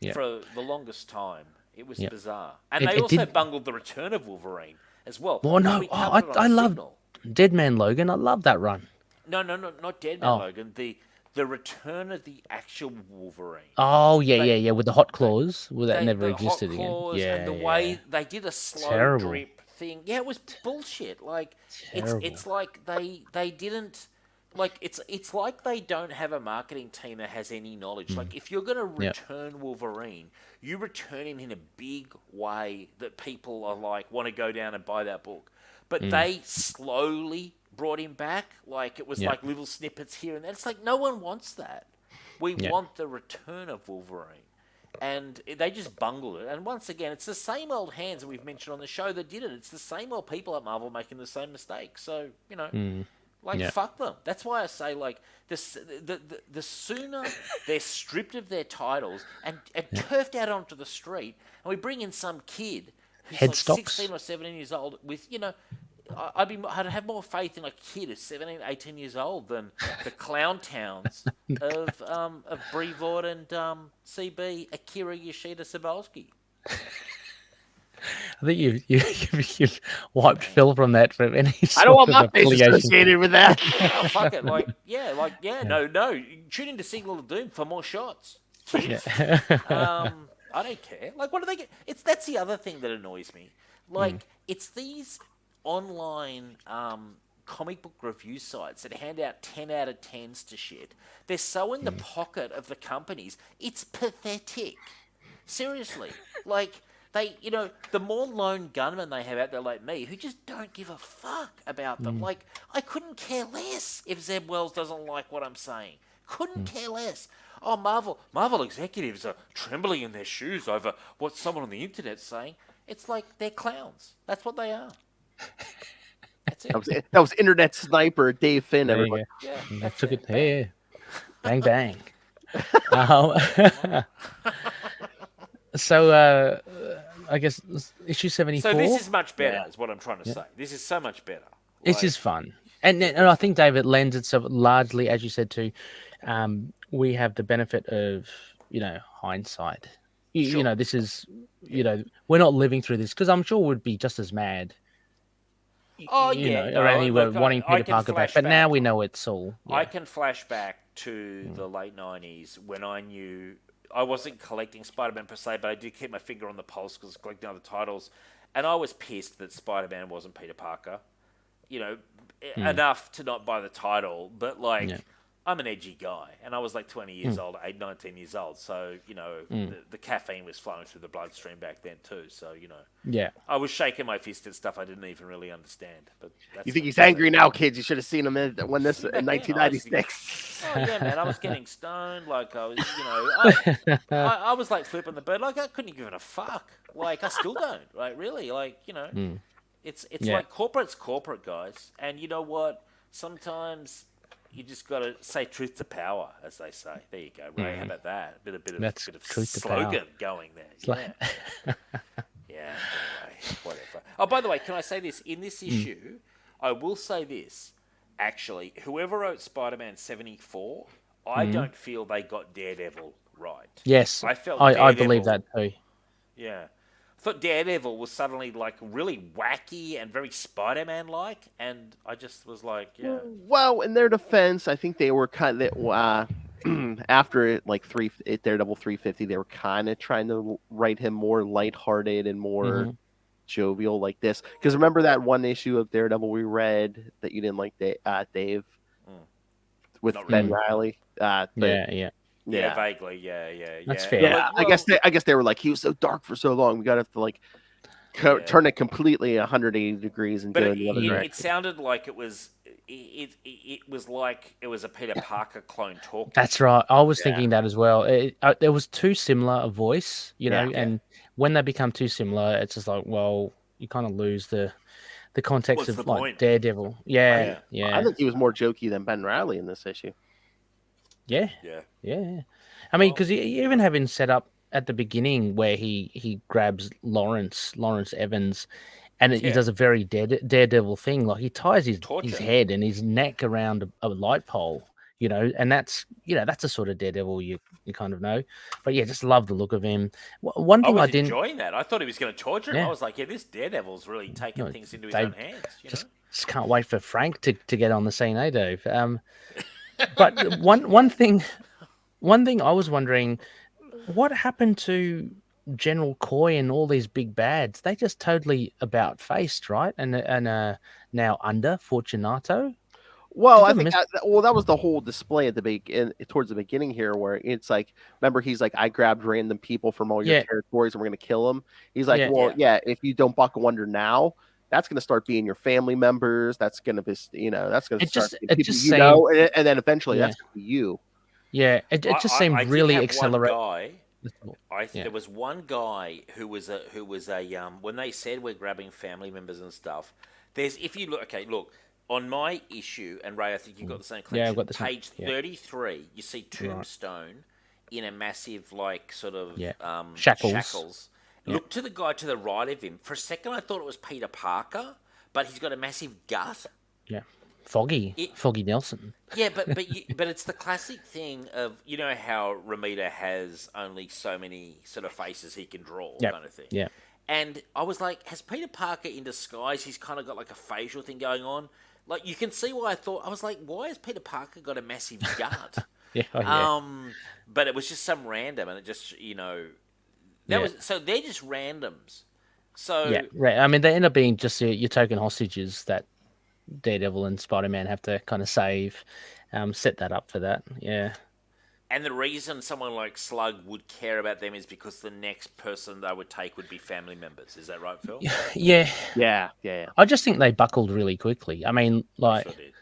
Yeah. For the longest time, it was Yeah. bizarre, and It- they it also did- bungled the return of Wolverine as well. Well, because no. we Oh, covered it on I love Signal. Dead Man Logan. I love that run. No, not Dead Man Oh. Logan. The return of the actual Wolverine. Oh, yeah, They- yeah. With the hot claws. Well, that never The existed hot again. claws Yeah. and the yeah. way they did a slow Terrible. drip thing. Yeah, it was bullshit. Like Terrible. it's like they didn't like it's like they don't have a marketing team that has any knowledge. Like if you're gonna return Wolverine, you return him in a big way that people are like want to go down and buy that book. But they slowly brought him back. Like it was like little snippets here and there. It's like no one wants that. We want the return of Wolverine. And they just bungled it. And once again, it's the same old hands that we've mentioned on the show that did it. It's the same old people at Marvel making the same mistakes. So, fuck them. That's why I say, like, the sooner they're stripped of their titles and turfed out onto the street, and we bring in some kid who's like Headstocks. 16 or 17 years old with, I'd have more faith in a kid who's 17, 18 years old than the clown towns of Brevoort and CB Akira Yoshida Sabolsky. I think you've wiped Phil from that for any sort I don't want of my face affiliation. associated with that. Oh, fuck it. No. Tune into Signal of Doom for more shots. Kid. I don't care. Like, what do they get? That's the other thing that annoys me. Like, it's these online comic book review sites that hand out 10 out of 10s to shit. They're so in the pocket of the companies. It's pathetic. Seriously. Like, they, the more lone gunmen they have out there like me, who just don't give a fuck about them. Like, I couldn't care less if Zeb Wells doesn't like what I'm saying. Couldn't care less. Oh, Marvel executives are trembling in their shoes over what someone on the internet's saying. It's like they're clowns. That's what they are. That's it. That was internet sniper Dave Finn. There you Everybody. go. Yeah, That that's took it. it. Hey, bang bang. um, so I guess issue 74. So this is much better, is what I'm trying to say. This is so much better. This is fun, and I think David lends itself largely, as you said, to we have the benefit of hindsight. This is we're not living through this because I'm sure we'd be just as mad. Oh, yeah, no, or anywhere look, wanting I Peter can Parker back, flash but now back. we know it's all. I can flash back to the late 90s when I knew I wasn't collecting Spider-Man per se, but I did keep my finger on the pulse because I was collecting other titles, and I was pissed that Spider-Man wasn't Peter Parker. Enough to not buy the title, but like I'm an edgy guy, and I was like 20 years old, 19 years old, so the caffeine was flowing through the bloodstream back then too. So I was shaking my fist at stuff I didn't even really understand. But You think he's angry now, kids? You should have seen him when this Back in then, 1996. Oh yeah, man! I was getting stoned. Like I was, I was like flipping the bird. Like I couldn't give it a fuck. Like I still don't. Like really, like it's like corporate's corporate, guys. And you know what? Sometimes you just got to say truth to power, as they say. There you go, Ray. How about that? A bit of That's bit of truth to slogan power. going there. It's like- Yeah. Anyway. Oh, by the way, can I say this? In this issue, I will say this. Actually, whoever wrote Spider-Man 74, I don't feel they got Daredevil right. Yes, I felt I believe that too. Yeah. I thought Daredevil was suddenly like really wacky and very Spider-Man-like, and I just was like, yeah. Well, in their defense, I think they were kind of after it, like Daredevil 350, they were kind of trying to write him more lighthearted and more jovial like this. Because remember that one issue of Daredevil we read that you didn't like, Dave, with Not Ben really. Reilly? Yeah. Yeah, vaguely. Yeah. That's fair. Yeah, Like, I guess they were like, he was so dark for so long. We got to have to like turn it completely 180 degrees and but go it, in the other it, direction. it sounded like it was. It was like it was a Peter Parker clone talking. That's right. I was thinking that as well. There was too similar a voice, and when they become too similar, it's just like, well, you kind of lose the context What's of the like point? Daredevil. I Yeah. think he was more jokey than Ben Reilly in this issue. Yeah. Yeah. I mean, because you even have him set up at the beginning where he grabs Lawrence Evans, and he does a very Daredevil thing. Like he ties his head and his neck around a light pole, and that's the sort of Daredevil you kind of know. But yeah, just love the look of him. One thing I didn't enjoying that. I thought he was going to torture him. I was like, this Daredevil's really taking things into his own hands. Just can't wait for Frank to get on the scene, Dave? But one thing I was wondering, what happened to General Coy and all these big bads? They just totally about faced, right? And now under Fortunato. Well, I think that was the whole display at towards the beginning here, where it's like, remember, he's like, I grabbed random people from all your territories and we're gonna kill them. He's like, if you don't buckle under now, that's gonna start being your family members. That's gonna be, that's gonna start being people and then eventually that's gonna be you. Yeah, it just seemed really accelerated. There was one guy who was a when they said we're grabbing family members and stuff. If you look on my issue, and Ray, I think you got the same collection. Yeah, I've got the same. Page 33, you see Tombstone in a massive sort of shackles. Look to the guy to the right of him. For a second, I thought it was Peter Parker, but he's got a massive gut. Yeah. Foggy Nelson. Yeah, but it's the classic thing of how Romita has only so many sort of faces he can draw, kind of thing. Yeah. And I was like, has Peter Parker in disguise? He's kind of got like a facial thing going on. Like you can see why I was like, why has Peter Parker got a massive gut? But it was just some random, and it just so they're just randoms. So yeah, right. I mean, they end up being just your token hostages that Daredevil and Spider-Man have to kind of save, set that up for that. Yeah. And the reason someone like Slug would care about them is because the next person they would take would be family members. Is that right, Phil? Yeah. I just think they buckled really quickly. I mean, like... Sure did.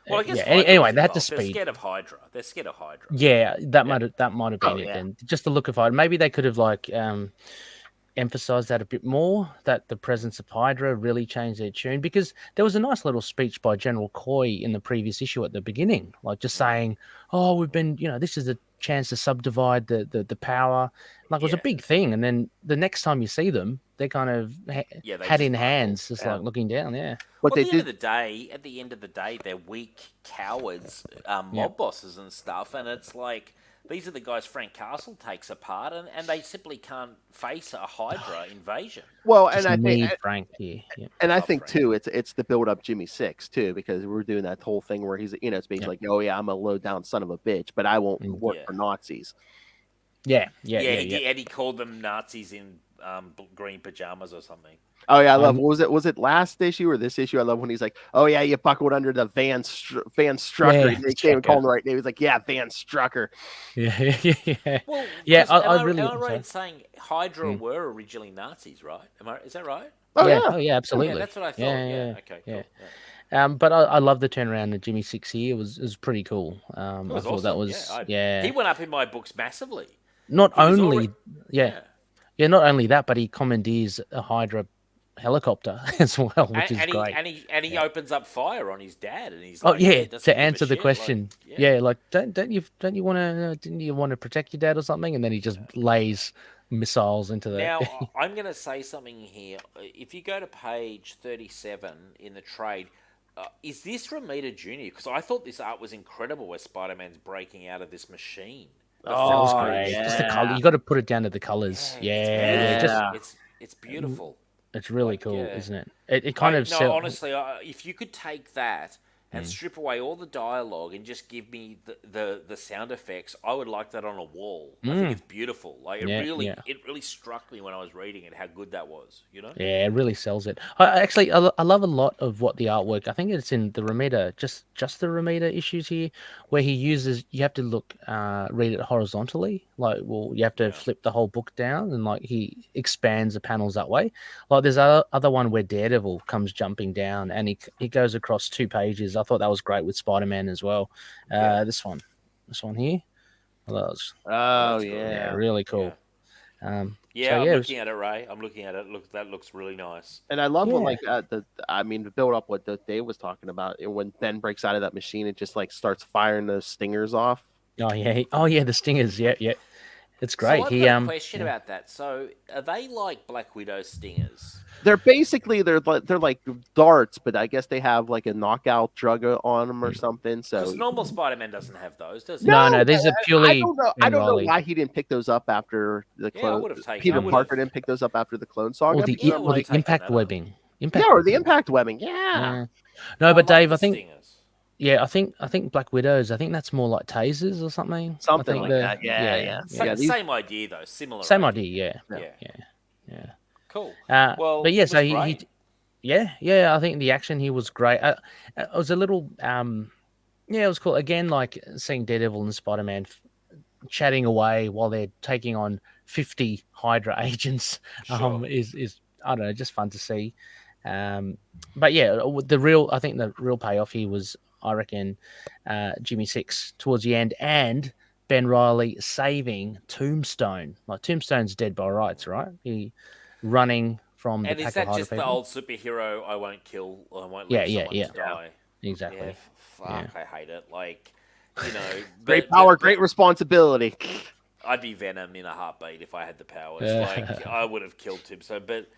Well, I guess anyway, they had to speed. They're scared of Hydra. Yeah, that might have been it then. Just the look of Hydra. Maybe they could have emphasized that a bit more, that the presence of Hydra really changed their tune, because there was a nice little speech by General Coy in the previous issue at the beginning, like just saying, oh, we've been, this is a chance to subdivide the power. Like it was a big thing. And then the next time you see them, they're kind of hat in hands, just like looking down. Yeah. But at the end of the day, they're weak cowards, mob bosses and stuff. And it's like, these are the guys Frank Castle takes apart, and they simply can't face a Hydra invasion. Well, and I think Frank here, and I think too, it's the build up Jimmy Six too, because we're doing that whole thing where he's, it's basically like, oh yeah, I'm a low down son of a bitch, but I won't work for Nazis. Yeah. And he called them Nazis in green pajamas or something. Oh yeah, I love. Was it last issue or this issue? I love when he's like, "Oh yeah, you buckled under the Van Strucker." They can't even call him the right name. He's like, "Yeah, Van Strucker." Yeah. Well, I really. Am I right in saying Hydra were originally Nazis, right? Is that right? Oh yeah. Oh yeah, absolutely. Okay, that's what I thought. Yeah. Okay. Cool. Yeah. But I love the turnaround of Jimmy Six here. It was pretty cool. I thought awesome. That was He went up in my books massively. Not only that, but he commandeers a Hydra helicopter as well, which is great. And he opens up fire on his dad, and he's to answer the question, don't you want to protect your dad or something? And then he just lays missiles into the. Now, I'm going to say something here. If you go to page 37 in the trade, is this Romita Jr.? Because I thought this art was incredible where Spider-Man's breaking out of this machine. The That was Oh, great. Just the yeah. color. You got to put it down to the colors. Yeah, It's just beautiful. It's beautiful. it's really Like, cool, yeah. isn't it? It kind of No, honestly, if you could take that and strip away all the dialogue and just give me the sound effects, I would like that on a wall. I think it's beautiful. Like it really struck me when I was reading it how good that was. You know? Yeah, it really sells it. I love a lot of what the artwork. I think it's in the Romita, just the Romita issues here, where he uses. You have to read it horizontally. Like, well, you have to flip the whole book down, and like he expands the panels that way. Like, there's other one where Daredevil comes jumping down, and he goes across 2 pages. I thought that was great with Spider-Man as well. This one here. I thought that was Oh, yeah, yeah. really cool. I'm So, looking at it, Ray. I'm looking at it. Look, that looks really nice. And I love when, Yeah. like, to build up what Dave was talking about, when Ben breaks out of that machine, it just, like, starts firing those stingers off. Oh yeah, the stingers. Yeah. It's great. So I've got a question about that. So are they like Black Widow stingers? They're basically they're like darts, but I guess they have like a knockout drug on them or something. So Because normal Spider-Man doesn't have those, does he? No, these are purely. I don't know Ben why he didn't pick those up after the Yeah, I clone. would have taken. Peter I would Parker have. didn't pick those up after the Clone Saga. Well, the Yeah, well, I'd take impact that webbing. or the impact webbing. Yeah. No, I but like Dave, the I think. stingers. Yeah, I think Black Widows. I think that's more like tasers or something. Something I think like that. Yeah. Same idea though, similar. Same idea. Yeah. Cool. Well, but yeah, it so was he great. I think the action here was great. It was a little it was cool. Again, like seeing Daredevil and Spider-Man chatting away while they're taking on 50 Hydra agents Sure. is I don't know, just fun to see. But yeah, I think the real payoff here was, I reckon, Jimmy Six towards the end, and Ben Reilly saving Tombstone. Like, Tombstone's dead by rights, right? He running from And the is pack of that Hydra just the people. old superhero? I won't kill. I won't Yeah, let yeah, someone yeah. to die. Exactly. Yeah, fuck, I hate it. Like, you know, Great power, great responsibility. I'd be Venom in a heartbeat if I had the powers. Like, I would have killed Tombstone, but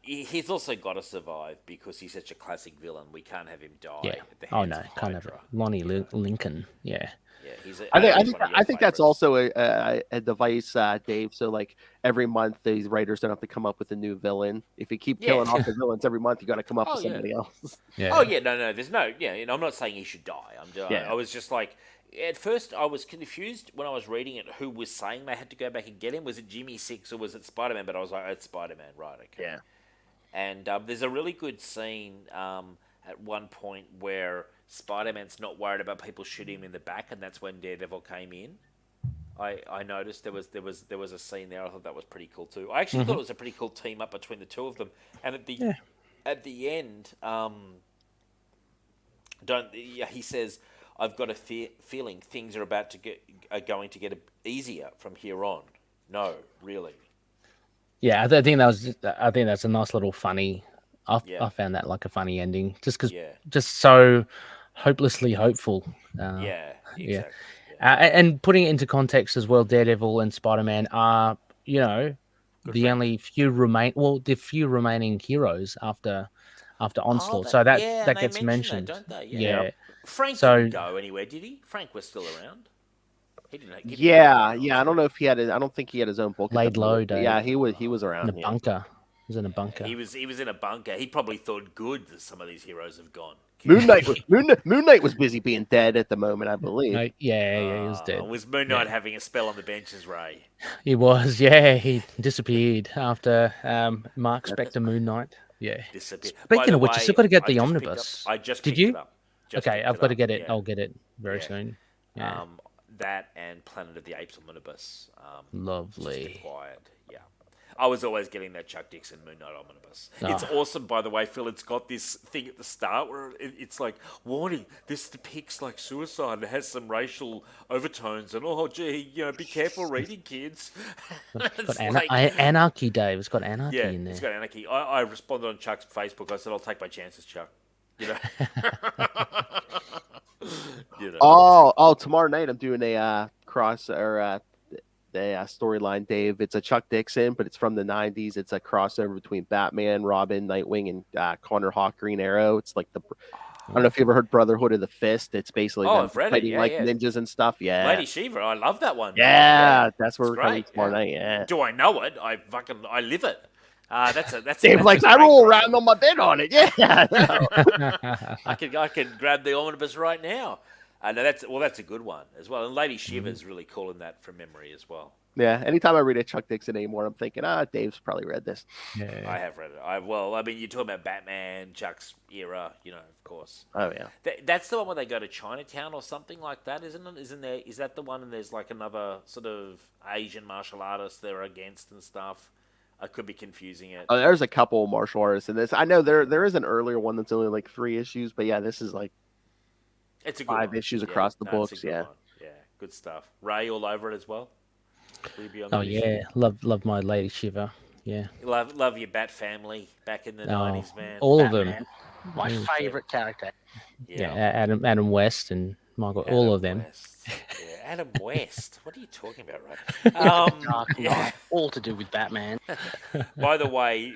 he's also got to survive because he's such a classic villain. We can't have him die. Yeah. At the Oh hands no, of can't have Hydra. Lonnie Lincoln. Yeah. Yeah, he's. I think that's also a device, Dave. So like every month, these writers don't have to come up with a new villain. If you keep killing off the villains every month, you got to come up with somebody else. Yeah. Oh yeah, no, there's no. Yeah, and I'm not saying he should die. I was just like, at first I was confused when I was reading it. Who was saying they had to go back and get him? Was it Jimmy Six or was it Spider-Man? But I was like, oh, it's Spider-Man, right? Okay. Yeah. And there's a really good scene at one point where Spider-Man's not worried about people shooting him in the back, and that's when Daredevil came in. I noticed there was a scene there. I thought that was pretty cool too. I actually thought it was a pretty cool team up between the two of them. And at the end, he says, "I've got a feeling things are going to get easier from here on." No, really. Yeah, I think that's a nice little funny. I found that like a funny ending, just because, just so hopelessly hopeful. Exactly. And putting it into context as well, Daredevil and Spider-Man are, the only few remaining heroes after Onslaught. So that gets mentioned, don't they? Yeah. Frank didn't go anywhere, did he? Frank was still around. He didn't. I don't know if he had. I don't think he had his own book. Laid low, Dave. Yeah, he was around in a bunker. He was in a bunker. He was in a bunker. He probably thought good that some of these heroes have gone. Moon Knight was busy being dead at the moment, I believe. He was dead. Was Moon Knight having a spell on the benches, Ray? He was. Yeah, he disappeared after Mark Spector Moon Knight. Yeah. Disappeared. Speaking of which, you still got to get the omnibus. I just did picked you? it up. Okay, I've got to get it. I'll get it very soon. Yeah. That and Planet of the Apes omnibus. Lovely. Just acquired. Yeah. I was always getting that Chuck Dixon Moon Knight omnibus. It's awesome, by the way, Phil. It's got this thing at the start where it's like, warning, this depicts like suicide and has some racial overtones, and be careful reading, kids. It's got anarchy, Dave. It's got anarchy in there. It's got anarchy. I responded on Chuck's Facebook. I said, I'll take my chances, Chuck. Oh, tomorrow night I'm doing a storyline, Dave. It's a Chuck Dixon, but it's from the 90s. It's a crossover between Batman, Robin, Nightwing, and Connor Hawk, Green Arrow. It's like I don't know if you ever heard Brotherhood of the Fist. It's basically them I've read it. fighting Yeah, like yeah. ninjas and stuff. Yeah. Lady Shiva, I love that one. Yeah, that's where It's we're coming great. tomorrow night. Yeah. Do I know it? I live it. That's Dave, that's like a I great roll crossover. around on my bed on it. Yeah. No. I could grab the omnibus right now. No, that's a good one as well. And Lady Shiva's really cool in that from memory as well. Yeah. Anytime I read a Chuck Dixon anymore, I'm thinking, Dave's probably read this. Yeah. I have read it. I mean, you're talking about Batman, Chuck's era, of course. Oh yeah. That's the one where they go to Chinatown or something like that, isn't it? Isn't there? Is that the one? And there's like another sort of Asian martial artist they're against and stuff. I could be confusing it. Oh, there's a couple of martial artists in this. I know there is an earlier one that's only like 3 issues, but yeah, this is like It's a good 5 one. issues Yeah, across the no, it's a books. good Yeah. one. Yeah, good stuff. Ray all over it as well. Will you be on Oh that issue? yeah, love my Lady Shiva. Yeah, Love your Bat family back in the 90s, man. all of them. Batman. My favorite character. Yeah, Adam West and Michael, all of them. West. Yeah, Adam West. What are you talking about, right? Dark Knight. All to do with Batman. By the way,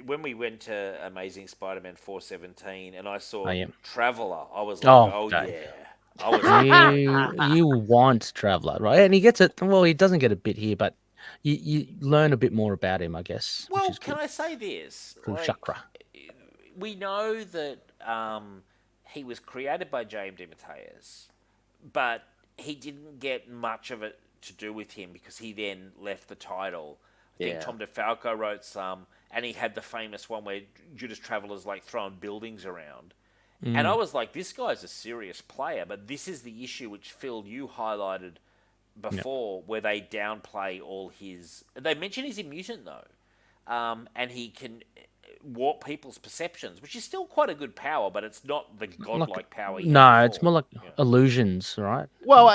when we went to Amazing Spider-Man 417 and I saw Traveller, I was like, oh okay. yeah. I was You want Traveller, right? And he gets it. Well, he doesn't get a bit here, but you learn a bit more about him, I guess. Well, which is can good. I say this? Through Chakra. We know that he was created by James DeMatteis, but he didn't get much of it to do with him because he then left the title. I think Tom DeFalco wrote some, and he had the famous one where Judas Traveller's like throwing buildings around. And I was like, this guy's a serious player, but this is the issue which, Phil, you highlighted before, where they downplay all his... They mention he's a mutant, though, and he can warp people's perceptions, which is still quite a good power, but it's not the godlike power. No, it's more like illusions, right? Well,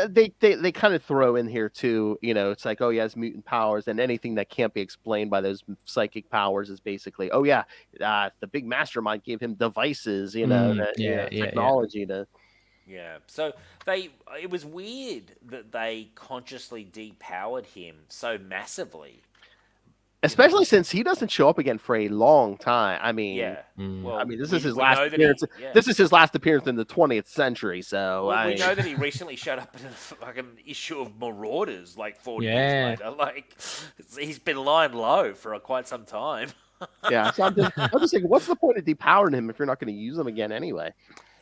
they kind of throw in here too. It's like, oh, he has mutant powers, and anything that can't be explained by those psychic powers is basically, oh yeah, the big mastermind gave him devices, technology to. Yeah, so it was weird that they consciously depowered him so massively. Especially since he doesn't show up again for a long time. I mean, Well, this is his last appearance. Yeah. This is his last appearance in the 20th century. So we know that he recently showed up in a fucking issue of Marauders like 40 years later. Like, he's been lying low for quite some time. Yeah, so I'm just thinking, what's the point of depowering him if you're not going to use him again anyway?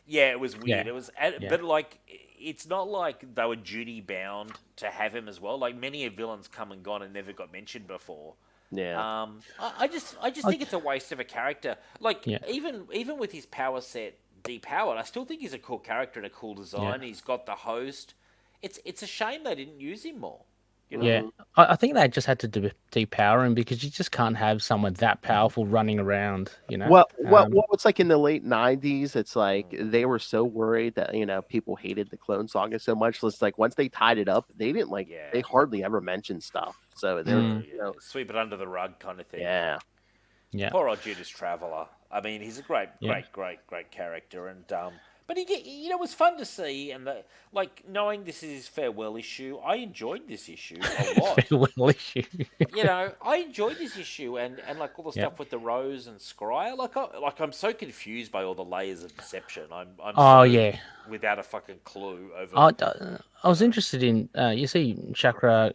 Yeah, it was weird. Yeah. It was, but like, it's not like they were duty bound to have him as well. Like, many villains come and gone and never got mentioned before. Yeah. I just think it's a waste of a character. Like, even with his power set depowered, I still think he's a cool character and a cool design. He's got the host. It's a shame they didn't use him more. Yeah, I think they just had to depower him because you just can't have someone that powerful running around, Well, it's like in the late 90s, it's like they were so worried that, people hated the Clone Saga so much. So it's like once they tied it up, they didn't they hardly ever mentioned stuff. So they're, sweep it under the rug kind of thing. Yeah. Yeah. Poor old Judas Traveller. I mean, he's a great character, and but it was fun to see, and knowing this is his farewell issue, I enjoyed this issue a lot. Farewell issue. I enjoyed this issue, and like all the stuff with the Rose and Scryer. I'm so confused by all the layers of deception. I'm without a fucking clue over. I was interested in you see Chakra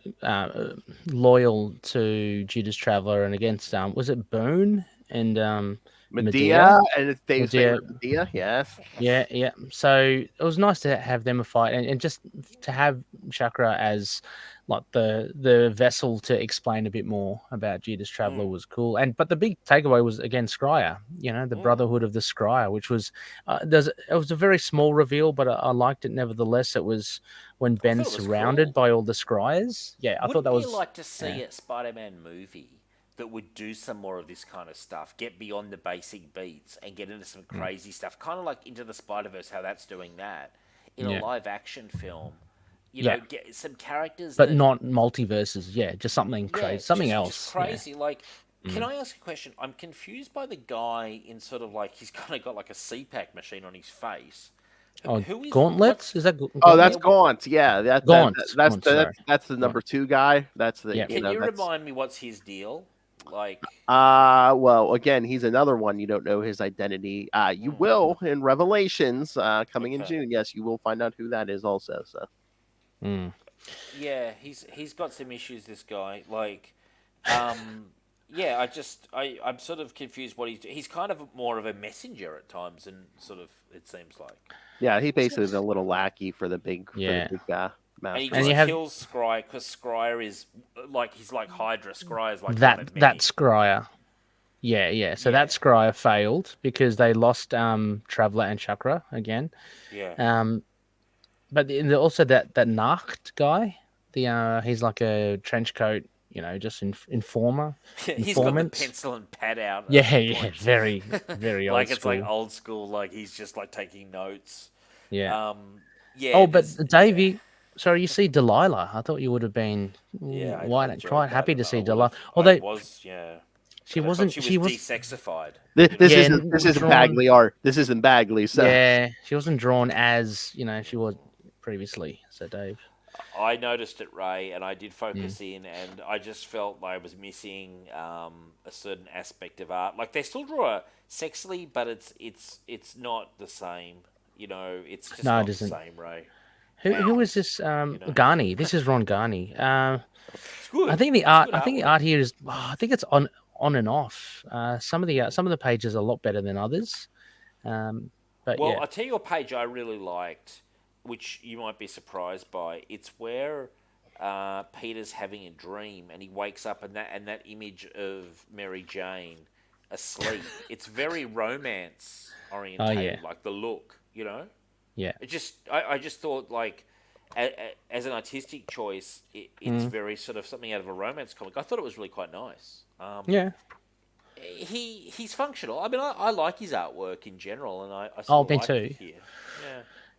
loyal to Judas Traveller and against was it Boone and Medea, and it's Dave's favorite Medea, yes. Yeah. So it was nice to have them a fight and just to have Chakra as like the vessel to explain a bit more about Judas Traveller was cool. But the big takeaway was again Scryer, the Brotherhood of the Scryer, which was it was a very small reveal, but I liked it nevertheless. It was when Ben's surrounded by all the Scryers. Yeah, I thought that was. Would you like to see a Spider-Man movie that would do some more of this kind of stuff, get beyond the basic beats and get into some crazy stuff, kind of like Into the Spider-Verse, how that's doing that, in a live-action film. Get some characters but not multiverses, just something crazy, something else. Just crazy, Can I ask a question? I'm confused by the guy in sort of like, he's kind of got like a CPAC machine on his face. Oh, Who is Gauntlets? what's- Is that Oh, that's Yeah, Gaunt. Yeah, Gaunt? Gaunt, sorry. that's the number 2 guy. That's the Yeah. Can you that's remind me what's his deal? Like, well, again, he's another one you don't know his identity. You will in Revelations coming in Okay. June. Yes, you will find out who that is also. So Mm. yeah, he's got some issues. This guy, like, yeah, I'm sort of confused what he's kind of more of a messenger at times, and sort of it seems like. yeah, he basically is a little lackey for the big Yeah. And he master. And just you have- kills Scryer because Scryer is like he's like Hydra. Scryer's like one That of many. that Scryer. Yeah. So Yeah. that Scryer failed because they lost Traveller and Chakra again. Yeah. But also that Nacht guy, he's like a trench coat, just informer. He's got the informant. pencil and pad out. at Yeah, points. very old Like it's school. like old school. Like he's just like taking notes. Yeah. Yeah. Oh, but there's- Davey, sorry, you see Delilah. I thought you would have been Yeah, I quite enjoyed happy that, to and see I Delilah. would've- Although I was, yeah. she I thought wasn't, She she was was, desexified. This Yeah, isn't drawn- Bagley art. This isn't Bagley. So yeah, she wasn't drawn as she was previously. So Dave, I noticed it, Ray, and I did focus in, and I just felt like I was missing a certain aspect of art. Like they still draw her sexily, but it's not the same. It's just No, it not the isn't. same, Ray. who is this? Garni. This is Ron Garni. It's good. I think the It's art. good I think the artwork. art here is. I think it's on and off. Some of the pages are a lot better than others. But Well, yeah, I'll tell you a page I really liked, which you might be surprised by. It's where Peter's having a dream, and he wakes up, and that image of Mary Jane asleep. It's very romance orientated, like the look. yeah. It just I just thought like. As an artistic choice, it's very sort of something out of a romance comic. I thought it was really quite nice. Yeah. He's functional. I mean, I like his artwork in general, and I Oh, sort me of like too. it here.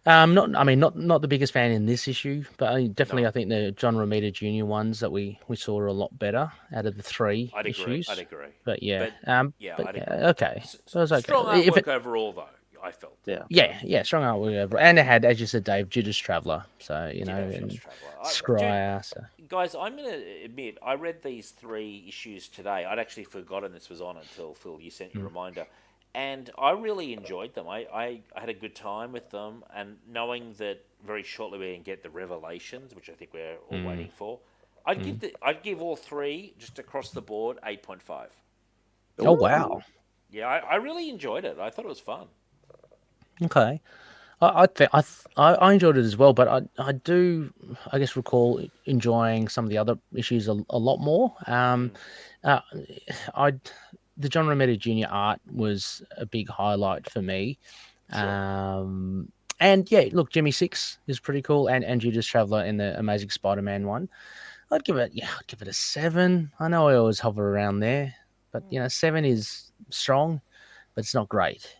Yeah. Not the biggest fan in this issue, but definitely No. I think the John Romita Jr. ones that we saw are a lot better out of the 3 I'd agree. issues. I'd agree. But yeah, Yeah, but I'd yeah, agree. okay, so it was okay. Strong If artwork it- overall, though. I felt. yeah. strong artwork overall. And it had, as you said, Dave, Judas Traveller. So Did have and Juda Traveller. Scryer. So Guys, I'm going to admit, I read these 3 issues today. I'd actually forgotten this was on until, Phil, you sent your reminder. And I really enjoyed them. I had a good time with them. And knowing that very shortly we're going to get the Revelations, which I think we're all waiting for, I'd give all 3, just across the board, 8.5. oh wow, Yeah, I really enjoyed it. I thought it was fun. okay. I enjoyed it as well, but I do, I guess, recall enjoying some of the other issues a lot more. The John Romita Jr. art was a big highlight for me. And yeah, look, Jimmy Six is pretty cool, and Judas Traveller in the Amazing Spider-Man one. I'd give it a 7. I know I always hover around there, but 7 is strong, but it's not great.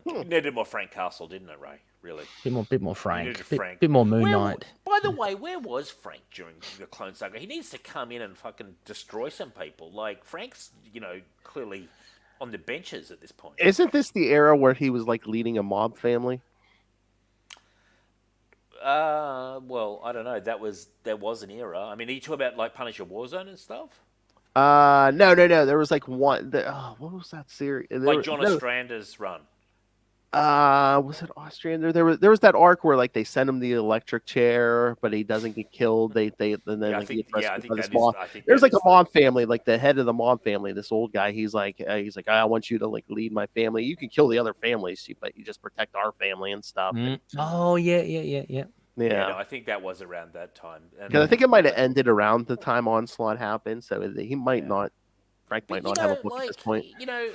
It needed more Frank Castle, didn't it, Ray? Really? Bit more Frank, needed Frank. bit more Moon Knight. By the way, where was Frank during the Clone Saga? He needs to come in and fucking destroy some people. Like, Frank's, clearly on the benches at this point. Isn't this the era where he was like leading a mob family? Well, I don't know. There was an era. I mean, are you talking about like Punisher Warzone and stuff? No. There was like one. What was that series? Like John Ostrander's run. Was it Austrian? There was that arc where like they send him the electric chair, but he doesn't get killed. They and then I like, think he gets that rescued by this is. mob. I think There's that like a is mob family, like the head of the mob family. This old guy, he's like, I want you to like lead my family. You can kill the other families, but you just protect our family and stuff. And, Oh yeah. Yeah, no, I think that was around that time. because I think it might have ended around the time Onslaught happened, so he might not. Frank might not have a book at this point.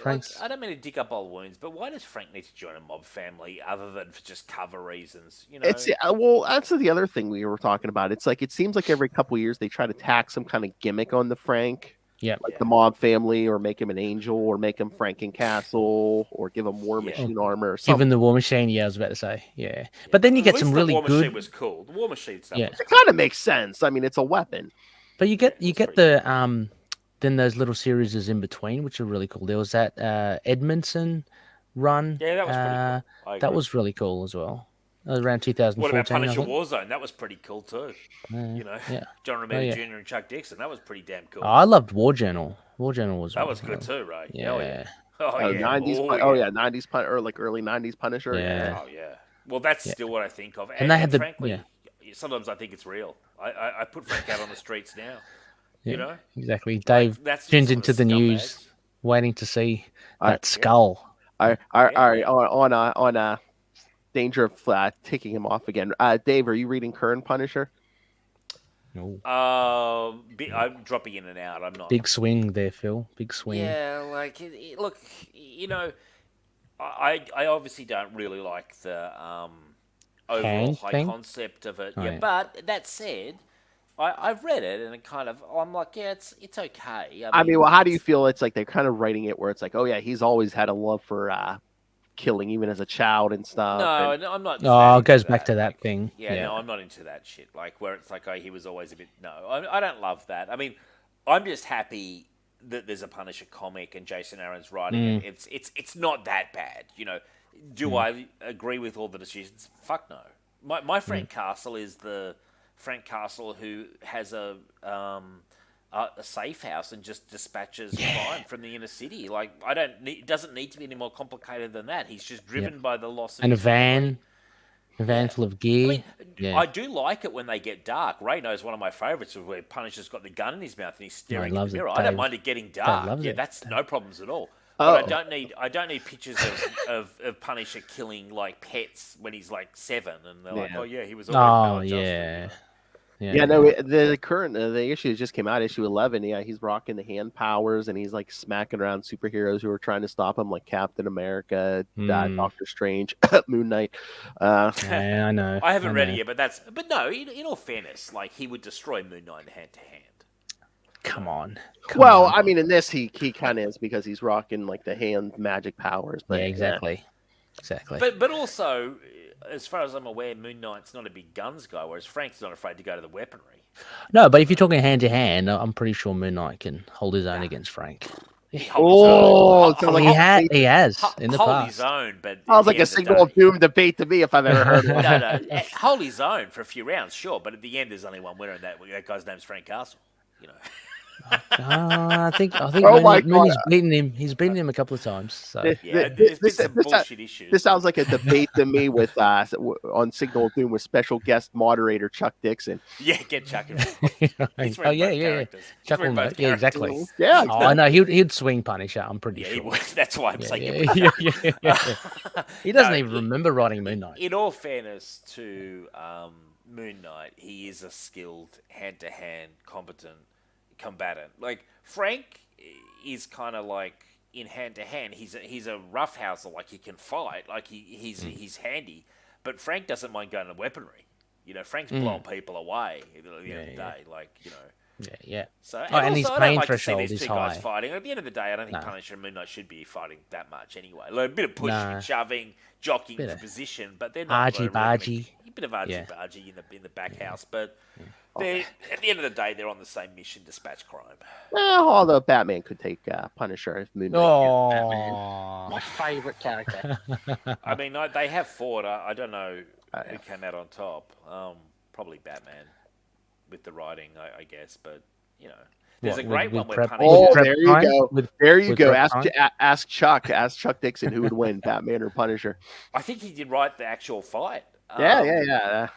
Frank's- I don't mean to dig up old wounds, but why does Frank need to join a mob family other than for just cover reasons? It's well, that's the other thing we were talking about. It's like it seems like every couple of years they try to tack some kind of gimmick on the Frank, Yeah. like the mob family, or make him an angel, or make him Franken Castle, or give him War Yeah. Machine armor, or something. Given the War Machine, yeah, I was about to say, yeah. But then you get At some least really the War Machine good. was cool. The War Machine stuff. Yeah. Was It kind of makes sense. I mean, it's a weapon. But you get it's the then those little series in between, which are really cool. There was that Edmondson run. Yeah, that was pretty cool. I That agree. was really cool as well. around What about 2014. I Punisher think. Warzone? That was pretty cool too. Yeah, You know, yeah. John Oh, Romita yeah. Jr. and Chuck Dixon. That was pretty damn cool. Oh, I loved War Journal. War Journal was That was good too, Ray. Yeah. Oh yeah. Oh Oh, yeah. 90s. Oh Oh yeah. yeah, 90s or like early 90s Punisher. Yeah. Oh yeah. Well, that's Yeah. still what I think of. And they had the frankly, sometimes I think it's real. I put Frank out on the streets now. Yeah, You know, exactly. Dave that's tunes some of into the news, scumbags. waiting to see I- that skull. All Yeah, right. yeah. On danger of ticking him off again. Dave, are you reading current Punisher? Oh, I'm dropping in and out. I'm not. big swing there, Phil. Big swing. Yeah, like look, you know, I obviously don't really like the overall Hand high thing? concept of it. Oh, yeah, yeah. but that said, I've read it and it kind of I'm like, yeah, it's okay. I mean, well, how do you it's- feel? It's like they're kind of writing it where it's like, oh yeah, he's always had a love for killing, even as a child and stuff. No, and- no, I'm not. Oh, that it goes into back to that like, thing. Yeah, Yeah. no, I'm not into that shit. Like where it's like, oh, he was always a bit. No, I don't love that. I mean, I'm just happy that there's a Punisher comic and Jason Aaron's writing it. It's not that bad. You know, do I agree with all the decisions? Fuck no. My Frank Castle is the Frank Castle who has a safe house and just dispatches crime from the inner city. Like it doesn't need to be any more complicated than that. He's just driven by the loss of And a his family. van. A van full of gear. I mean, yeah. I do like it when they get dark. Ray knows one of my favourites is where Punisher's got the gun in his mouth and he's staring in the loves it. mirror. I don't Dave- mind it getting dark. loves Yeah, it. that's no problems at all. But Oh. I don't need pictures of Punisher killing like pets when he's like 7 and they're like, Yeah. oh yeah, he was always Oh, maladjusted, you yeah. know? Yeah, no, the current the issue just came out, issue 11. Yeah, he's rocking the hand powers and he's like smacking around superheroes who are trying to stop him, like Captain America, Doctor Strange, Moon Knight. Yeah, I know. I haven't read know. it yet, but no. In all fairness, like he would destroy Moon Knight hand to hand. Come on. Well, on. I mean, in this he kind of is because he's rocking like the hand magic powers. But yeah, exactly. Exactly. But also, as far as I'm aware, Moon Knight's not a big guns guy, whereas Frank's not afraid to go to the weaponry. No, but if you're talking hand to hand, I'm pretty sure Moon Knight can hold his own against Frank. He Oh, holds his sounds own. like He has in the hold past. his own, but sounds at like the a end of the signal of day- doom debate to me if I've ever heard one. No, hold his own for a few rounds, sure, but at the end there's only one winner, and that guy's name's Frank Castle. You know. I think Oh Moon, my Mooney's God. beaten him. He's beaten him a couple of times. So Yeah, This- there's been some this- bullshit issues. This sounds like a debate to me with on Signal of Doom with special guest moderator Chuck Dixon. Yeah, get Chuck involved. He's oh written yeah, both yeah, yeah. characters. He's Chuck will written know. both Yeah, exactly. characters. Yeah, Oh, I know. He'd swing Punisher. I'm pretty Yeah, sure. he would. That's why I'm saying it yeah, would. yeah. He doesn't No, even remember writing Moon Knight. In all fairness to Moon Knight, he is a skilled, hand-to-hand, competent combatant. Like Frank is kind of like in hand-to-hand. He's a roughhouser. Like he can fight. Like he's handy. But Frank doesn't mind going to weaponry. You know, Frank's blowing people away at the end of the day. Like you know. Yeah. So Oh, and also, his I don't pain like to see threshold these is two guys high. fighting. At the end of the day, I don't think No. Punisher and Moon Knight should be fighting that much anyway. Like, a bit of pushing, No. shoving, jockeying Bit for of position, but they're not really argy-bargy. a bit of argy Yeah. bargy in the back house. But they're at the end of the day, they're on the same mission: dispatch crime. Although Batman could take Punisher if Moon Knight. Oh, My favourite character. I mean, they have fought. I don't know who came out on top. Probably Batman with the writing, I guess. But you know, there's What, a great with one where prep- Punisher. Oh, prep there you time? go. With- There you with go. prep Ask Chuck Dixon who would win, Batman or Punisher. I think he did write the actual fight. Yeah.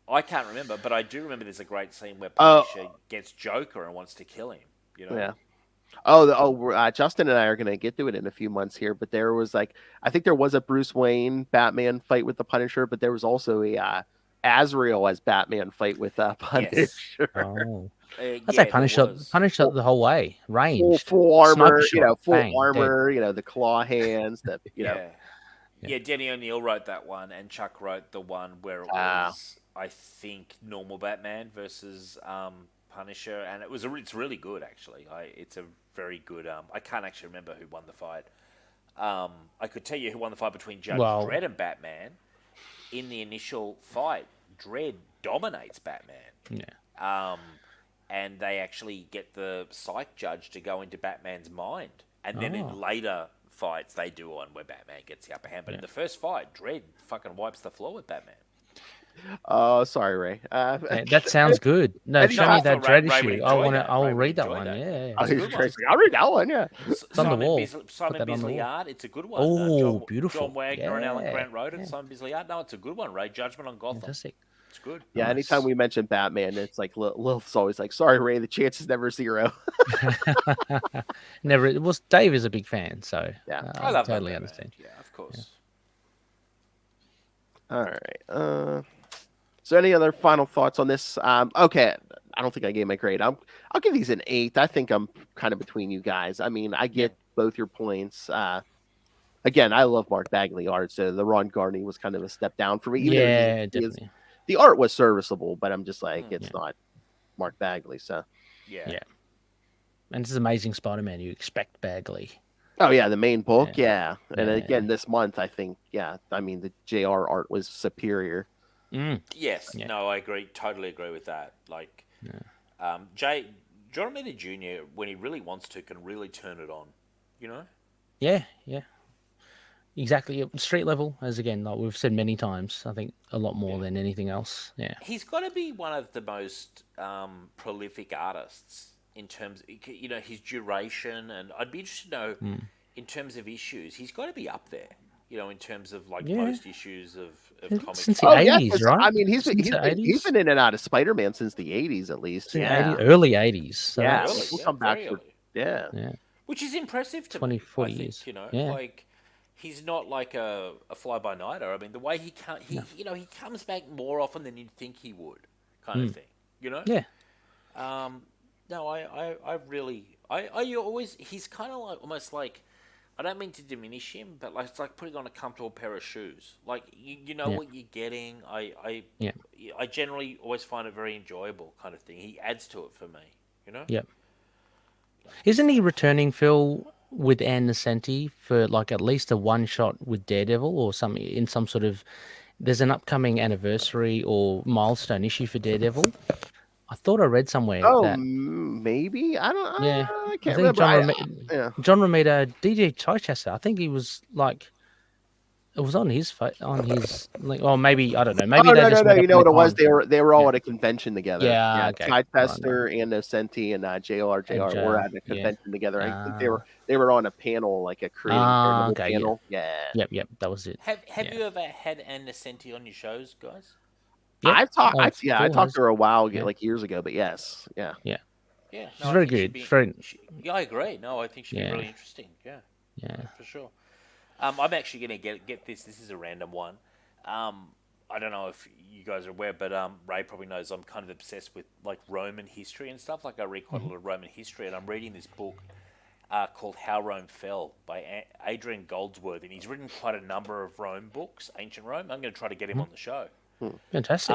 I can't remember, but I do remember there's a great scene where Oh. Punisher gets Joker and wants to kill him. You know? Yeah. Justin and I are going to get to it in a few months here, but there was I think there was a Bruce Wayne Batman fight with the Punisher, but there was also a Azrael as Batman fight with Punisher. oh. Yeah, I'd say there Punisher was. the whole way, range. Full armor, Sniper shot, full bang, armor, the claw hands, Yeah, Denny O'Neil wrote that one, and Chuck wrote the one where it Ah. was, I think, normal Batman versus Punisher, and it's really good actually. It's a very good. I can't actually remember who won the fight. I could tell you who won the fight between Judge Well- Dredd and Batman. In the initial fight, Dredd dominates Batman. Yeah. And they actually get the psych judge to go into Batman's mind. And then in later fights, they do one where Batman gets the upper hand. But in the first fight, Dredd fucking wipes the floor with Batman. Oh, sorry, Ray. That sounds good. No, show anytime- me I that thought dread Ray would issue. enjoy that. I'll Ray would read that enjoy one. that. Yeah. Oh, It's a he's good one. Tracy. I'll read that one. Yeah. on the Simon, wall. Simon that on the Bisley wall. art. It's a good one. Oh, John, beautiful. John Wagner and Alan Yeah, Grant wrote it. yeah. Simon Bisley art. No, it's a good one. Ray Judgment on Gotham. Fantastic. It's good. Yeah. Nice. Anytime we mention Batman, it's like Lilith's always like, "Sorry, Ray. The chance is never zero." Never. It was Dave is a big fan, so Yeah. I love totally Batman. understand. Yeah, of course. All right. So any other final thoughts on this? Okay. I don't think I gave my grade. I'll give these an 8. I think I'm kind of between you guys. I mean, I get both your points. Again, I love Mark Bagley art, so the Ron Garney was kind of a step down for me. Even though Yeah, definitely. the art was serviceable, but I'm just like, it's not Mark Bagley. So Yeah. And this is Amazing Spider-Man. You expect Bagley. oh yeah, the main book, Yeah. And Yeah. again, this month, I think, I mean, the JR art was superior. Yes. Yeah. No, I agree. Totally agree with that. Like, John Romita Jr., when he really wants to, can really turn it on. You know? Yeah. Exactly. Street level, as again, like we've said many times, I think a lot more than anything else. Yeah. He's got to be one of the most prolific artists in terms, his duration, and I'd be interested to know in terms of issues. He's got to be up there, in terms of like most issues of comics. Since the Oh yeah, 80s, 'cause, right? I mean, he's Since the he's 80s? been in and out of Spider-Man since the 80s at least. Since the Yeah, 80s, early 80s. So yeah, that's- we'll come back very for early. yeah. Which is impressive to 20, me. 40 I think, years. Yeah. Like he's not like a fly-by-nighter. I mean, the way he he comes back more often than you'd think he would, kind of thing. Yeah. No, I really, he's kind of like almost like, I don't mean to diminish him, but like it's like putting on a comfortable pair of shoes. Like you know what you're getting. I generally always find it very enjoyable, kind of thing. He adds to it for me. Yep. Isn't he returning, Phil, with Ann Nesenti for like at least a one shot with Daredevil or some in some sort of? There's an upcoming anniversary or milestone issue for Daredevil. I thought I read somewhere Oh, that maybe I don't. yeah, I I can't think remember. John John Romita, DJ Chichester. I think he was like. It was on his like, or maybe I don't know. Maybe Oh they no, just no, no! met up You know in what it was? time. They were all at a convention together. Yeah, okay. Chichester and Nocenti and JR were at a convention together. I think they were on a panel, like a creating Daredevil okay, panel. Yep, that was it. Have you ever had Ann Nesenti on your shows, guys? Yep. I talked Phil to her a while Yeah. like years ago, but yes, yeah. Yeah, She's very good. Yeah, I agree. No, I think she'd be really interesting. Yeah, for sure. I'm actually going to get this. This is a random one. I don't know if you guys are aware, but Ray probably knows I'm kind of obsessed with like Roman history and stuff. Like I read quite a lot of Roman history, and I'm reading this book called How Rome Fell by Adrian Goldsworthy, and he's written quite a number of Rome books, ancient Rome. I'm going to try to get him on the show. Fantastic.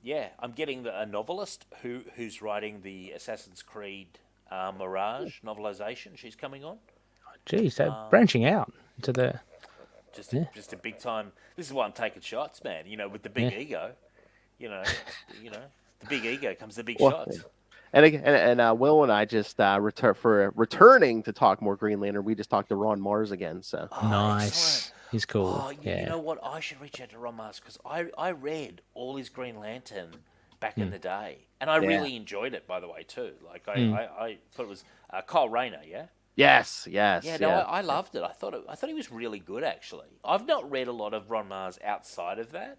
Yeah, I'm getting a novelist who's writing the Assassin's Creed Mirage novelization. She's coming on. Geez, they're branching out to the. Just a big time. This is why I'm taking shots, man. With the big ego. The big ego comes the big shots. And again, and Will and I just returning to talk more Green Lantern. We just talked to Ron Mars again. So Nice. Excellent. He's cool. Oh, you know what? I should reach out to Ron Mars because I read all his Green Lantern back in the day, and I really enjoyed it. By the way, too. Like I thought it was Kyle Rayner. Yeah. yes. Yeah, no, I loved it. I thought he was really good. Actually, I've not read a lot of Ron Mars outside of that.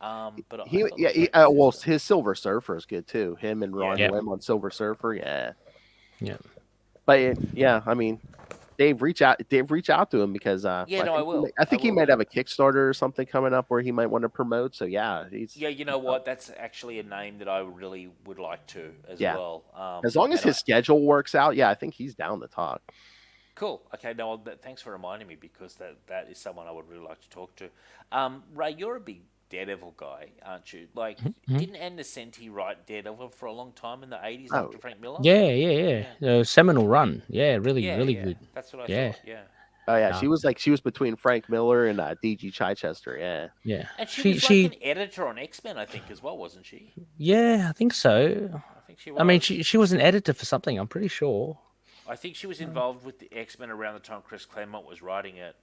But his Silver Surfer is good too. Him and Ron Lim on Silver Surfer, yeah. But I mean, Dave, reach out to him because I will. I think he might have a Kickstarter or something coming up where he might want to promote. So he's you know what? That's actually a name that I really would like to as well. As long as his schedule works out, I think he's down to talk. Cool. Okay, no, thanks for reminding me because that is someone I would really like to talk to. Ray, you're a big Daredevil guy, aren't you? Like, didn't Ann Nesenti write Daredevil for a long time in the 80s after Frank Miller? Yeah. Seminal run. Yeah, really good. That's what I thought. Yeah. Oh yeah, she was between Frank Miller and DG Chichester. Yeah. And she was like an editor on X-Men, I think, as well, wasn't she? Yeah, I think so. I think she was. I mean, she was an editor for something. I'm pretty sure. I think she was involved with the X-Men around the time Chris Claremont was writing it.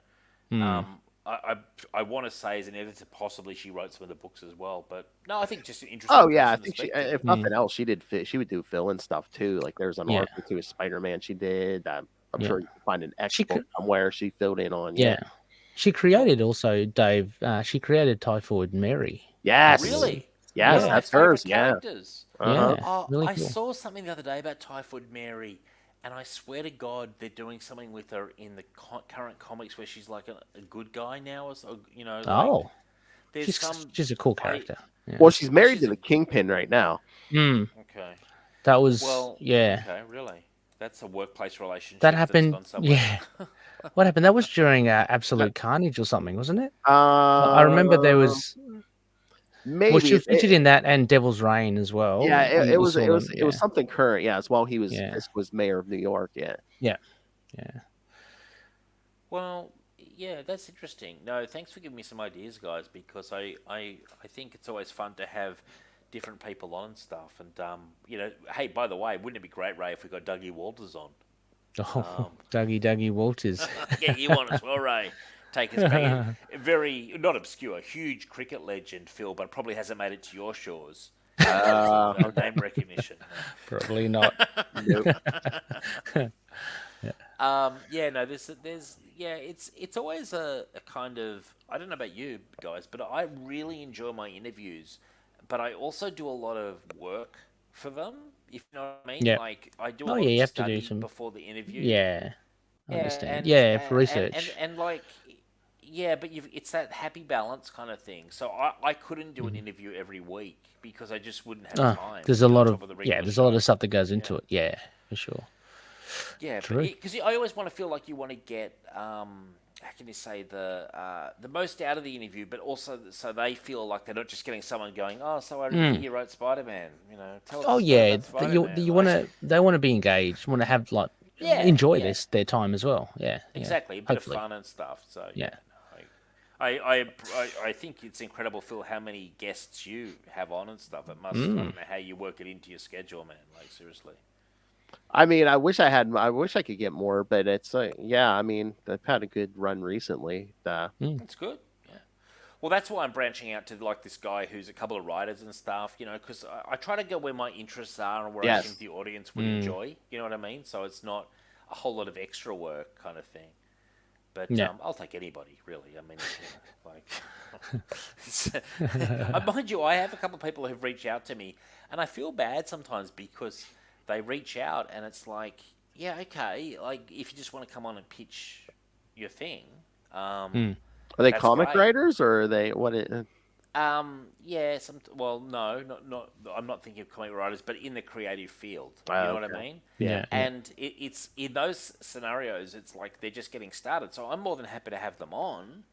I want to say as an editor, possibly she wrote some of the books as well. But no, I think just an interesting. Oh yeah, I person to think she, speak to. if nothing else, she would do fill in stuff too. Like there's an Yeah. arc or two of Spider-Man she did. I'm Yeah. sure you can find an X She book could- somewhere she filled in on. Yeah. She created also, Dave. She created Typhoid Mary. Yes. Really? Yes, One of my that's hers. favourite Yeah. characters. Uh-huh. Yeah. Oh, Really I cool. saw something the other day about Typhoid Mary, and I swear to God, they're doing something with her in the current comics where she's like a good guy now, or so. You know. Like, Oh, there's some. she's a cool character. Yeah. Well, she's married she's to a- the Kingpin right now. Mm, Okay. that was Well. yeah. Okay. Really. That's a workplace relationship. That that's happened. gone somewhere. Yeah. What happened? That was during Absolute Carnage or something, wasn't it? I remember there was. maybe Well, she was it- featured in that and Devil's Reign as well. yeah, and it we was saw it was them, it was yeah. something current. Yeah, it's while he was Yeah. Fisk was mayor of New York. Yeah. Yeah. Well, yeah, that's interesting. No, thanks for giving me some ideas, guys, because I think it's always fun to have different people on and stuff. And, you know, hey, by the way, wouldn't it be great, Ray, if we got Dougie Walters on? Oh, Dougie Walters. Yeah, you on as well, Ray. Take us back. Very, not obscure, huge cricket legend, Phil, but probably hasn't made it to your shores. Name recognition. Probably not. Nope. Yeah, no, it's always a kind of, I don't know about you guys, but I really enjoy my interviews, but I also do a lot of work for them, if you know what I mean. Yeah. Like I do a Oh, lot yeah, of you have to study do some- before the interview. Yeah. I understand. and- Yeah, for and- research. and like, yeah, but it's that happy balance kind of thing. So I couldn't do an interview every week because I just wouldn't have time. There's to a be lot on of top the yeah. regular There's a lot show. of stuff that goes into it. Yeah, for sure. Yeah, True. because I always want to feel like you want to get, how can you say, the most out of the interview, but also so they feel like they're not just getting someone going, oh, so I hear you wrote Spider-Man, you know. Tell us Oh the story yeah, about Spider-Man. you like- want to. They want to be engaged. Want to have like Yeah, enjoy yeah. their time as well. Yeah. Exactly, a bit hopefully. of fun and stuff. So Yeah. I think it's incredible, Phil, how many guests you have on and stuff. It must. I don't know how you work it into your schedule, man. Like seriously. I mean, I wish I could get more, but it's yeah. I mean, I've had a good run recently. That's good. Yeah. Well, that's why I'm branching out to like this guy who's a couple of writers and stuff. You know, because I try to go where my interests are and where I Yes. think the audience would enjoy. You know what I mean? So it's not a whole lot of extra work kind of thing. But Yeah. I'll take anybody, really. I mean, mind you, I have a couple of people who've reached out to me, and I feel bad sometimes because they reach out and it's like, yeah, okay, like if you just want to come on and pitch your thing, Are they That's comic great. writers or are they what? yeah, well, no, not. I'm not thinking of comic writers, but in the creative field. You Ah, know what I okay. mean? Yeah. And it's in those scenarios, it's like they're just getting started. So I'm more than happy to have them on,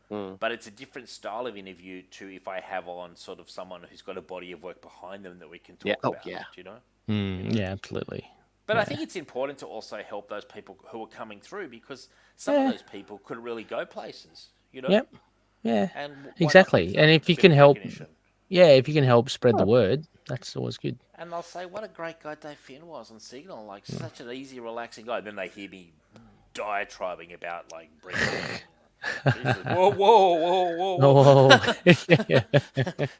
but it's a different style of interview to if I have on sort of someone who's got a body of work behind them that we can talk Yeah. Oh, about. yeah. You know. Yeah, absolutely. But I think it's important to also help those people who are coming through because some of those people could really go places. You know. Yep. Yeah. And why not Exactly. give And them if you a bit can of help, recognition? yeah, if you can help spread the word, that's always good. And they'll say, what a great guy Dave Finn was on Signal. Like, such an easy, relaxing guy. Then they hear me diatribing about, like, bringing whoa, whoa, whoa, whoa.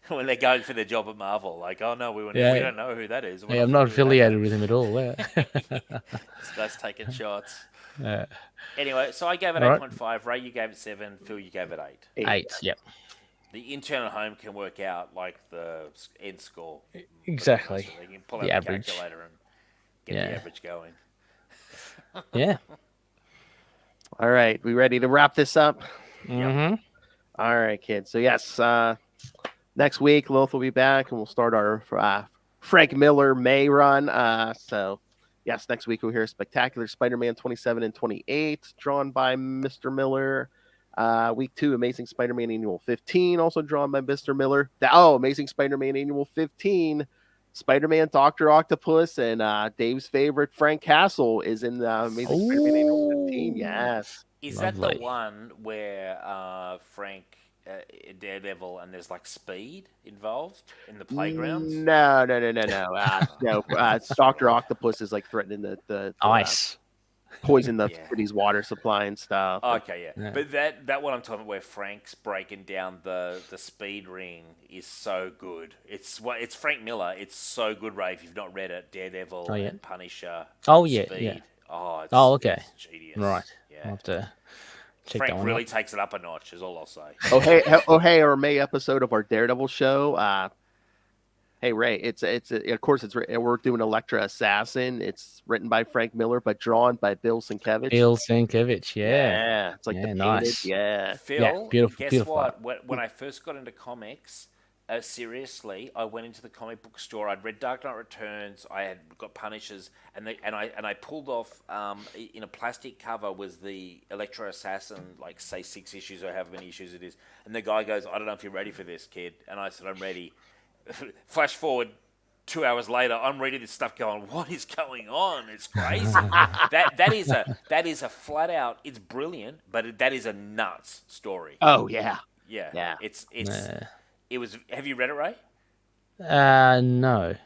Oh, When they're going for their job at Marvel. Like, oh, no, we Yeah. don't know who that is. We're yeah, I'm not familiar affiliated with him at all. Yeah. with that. This guy's taking shots. Yeah. Anyway, so I gave it All right. 8.5. Ray, you gave it 7. Phil, you gave it 8. 8. Yep. The intern at home can work out, like, the end score. Exactly. So they can pull The out the average. calculator and get Yeah. the average going. Yeah. All right, we ready to wrap this up? Mm-hmm. All right, kids. So yes, next week Lilith will be back, and we'll start our Frank Miller May run. So yes, next week we'll hear Spectacular Spider-Man 27 and 28, drawn by Mr. Miller. Week 2, Amazing Spider-Man Annual 15, also drawn by Mr. Miller. Amazing Spider-Man Annual 15, Spider-Man, Dr. Octopus, and Dave's favorite Frank Castle is in the Amazing Spider-Man Annual 15. Yes. Is that Lovely. the one where Frank, Daredevil, and there's like speed involved in the playgrounds? No. No. Dr. Octopus is like threatening the Ice. poison the Yeah. city's water supply and stuff. Okay, yeah. Yeah. But that one I'm talking about where Frank's breaking down the speed ring is so good. It's Frank Miller. It's so good, Ray. If you've not read it, Daredevil Oh, yeah. and Punisher. Oh, yeah, Speed. yeah. Oh, it's, Oh, okay. It's genius. Right. Yeah. I'll have to check Frank that one really out. takes it up a notch. Is all I'll say. Oh hey, our May episode of our Daredevil show. Hey Ray, of course we're doing Elektra Assassin. It's written by Frank Miller but drawn by Bill Sienkiewicz. Bill Sienkiewicz, yeah. It's like Yeah, the nice. painted, yeah. Phil, beautiful, guess beautiful what? art. When I first got into comics, seriously, I went into the comic book store. I'd read Dark Knight Returns. I had got Punishers, and I pulled off in a plastic cover was the Elektra Assassin, like say 6 issues or however many issues it is. And the guy goes, "I don't know if you're ready for this, kid." And I said, "I'm ready." Flash forward 2 hours later, I'm reading this stuff going, what is going on? It's crazy. that is a flat out, it's brilliant, but that is a nuts story. Oh yeah. Yeah. Yeah. It was, have you read it, Ray? No.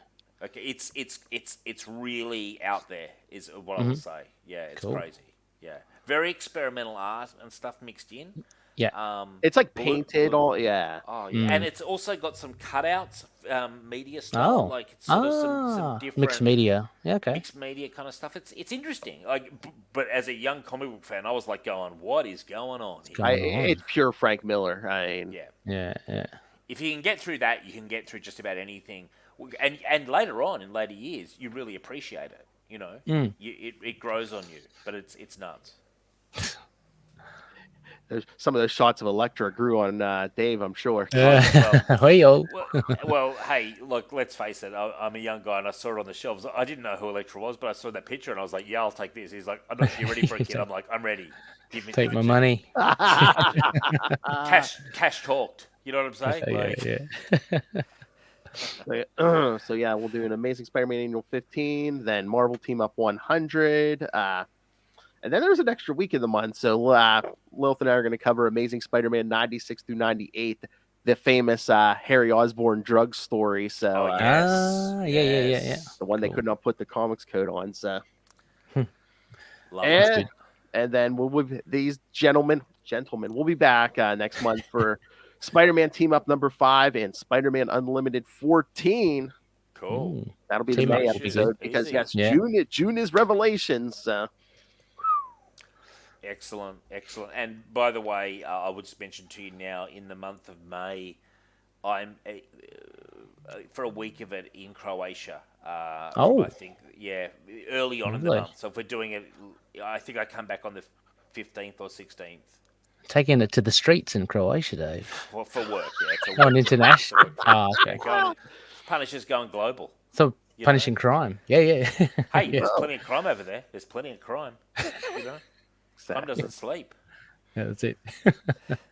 Okay, it's really out there is what I will say. Yeah, it's Cool. crazy. Yeah. Very experimental art and stuff mixed in. Yeah. It's like Blue- painted blue- all, yeah. Oh yeah, and it's also got some cutouts, media style, Oh. like it's sort of some different Mixed media. Yeah, okay. mixed media kind of stuff. It's interesting. Like, but as a young comic book fan, I was like going, "What is going on?" Here? going on? It's pure Frank Miller. I mean, Yeah, Yeah. if you can get through that, you can get through just about anything. And later on in later years, you really appreciate it. You know, it grows on you, but it's nuts. there's some of those shots of Elektra grew on Dave, I'm sure. Hey-yo. Well, hey, look, let's face it. I'm a young guy, and I saw it on the shelves. I didn't know who Elektra was, but I saw that picture, and I was like, "Yeah, I'll take this." He's like, "I'm not sure you're ready for it, kid." I'm like, "I'm ready. Give me Take give my it to money. me." Cash talked. You know what I'm saying? Like, Yeah. So yeah, we'll do an Amazing Spider-Man Annual 15, then Marvel Team Up 100, and then there's an extra week in the month. So Lilith and I are going to cover Amazing Spider-Man 96 through 98, the famous Harry Osborn drug story. So Oh, Yeah. the one they Cool. could not put the comics code on. So love it. and then these gentlemen, we'll be back next month for Spider-Man Team Up number 5 and Spider-Man Unlimited 14. Cool. That'll be Team the Up May will be episode good. because Easy. yes, Yeah. June is Revelations. Excellent. And by the way, I would just mention to you now, in the month of May, I'm for a week of it in Croatia. Oh. I think, early on in the Lovely. month. So if we're doing it, I think I come back on the 15th or 16th. Taking it to the streets in Croatia, Dave. Well, for work, yeah. It's a Going work- international. it's a work- Okay. Punisher's going global. So You punishing know? crime. Yeah. Hey, Yeah. there's plenty of crime over there. There's plenty of crime. You know, crime doesn't sleep. Yeah, that's it.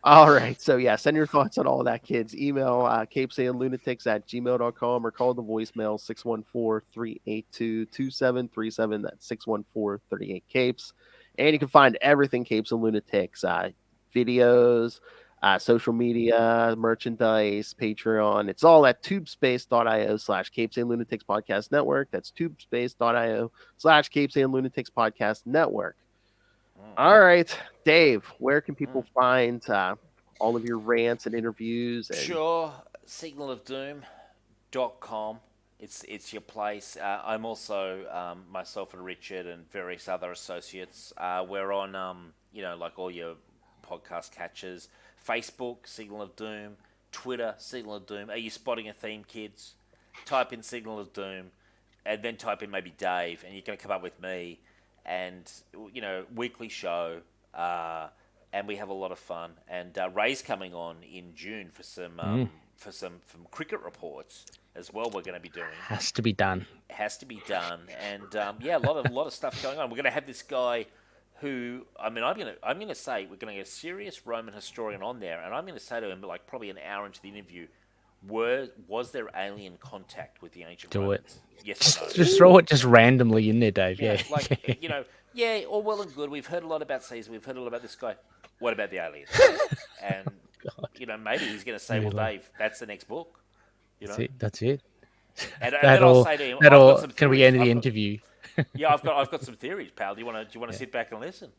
All right. So, yeah, send your thoughts on all of that, kids. Email CapesandLunatics@gmail.com or call the voicemail 614-382-2737. That's 614-38-CAPES. And you can find everything Capes and Lunatics, videos, social media, merchandise, Patreon. It's all at tubespace.io/Capes and Lunatics Podcast Network. That's tubespace.io/Capes and Lunatics Podcast Network. All right, Dave, where can people find all of your rants and interviews? And... Sure, signalofdoom.com. It's your place. I'm also myself and Richard and various other associates. We're on like all your podcast catchers. Facebook, Signal of Doom. Twitter, Signal of Doom. Are you spotting a theme, kids? Type in Signal of Doom, and then type in maybe Dave, and you're going to come up with me. And weekly show, and we have a lot of fun. And Ray's coming on in June for some cricket reports as well. We're going to be doing. Has to be done. Has to be done, and a lot of stuff going on. We're going to have this guy who, I'm going to say we're going to get a serious Roman historian on there, and I'm going to say to him, like probably an hour into the interview, was there alien contact with the ancient Do Romans? Yes or no? Just throw it just randomly in there, Dave. Yeah. Like, all well and good. We've heard a lot about Caesar. We've heard a lot about this guy. What about the aliens? And, maybe he's going to say, well, Dave, that's the next book. That's it. And then I'll say to him, I've got some can we theories. end the I've got- interview? Yeah, I've got some theories, pal. Do you want to sit back and listen?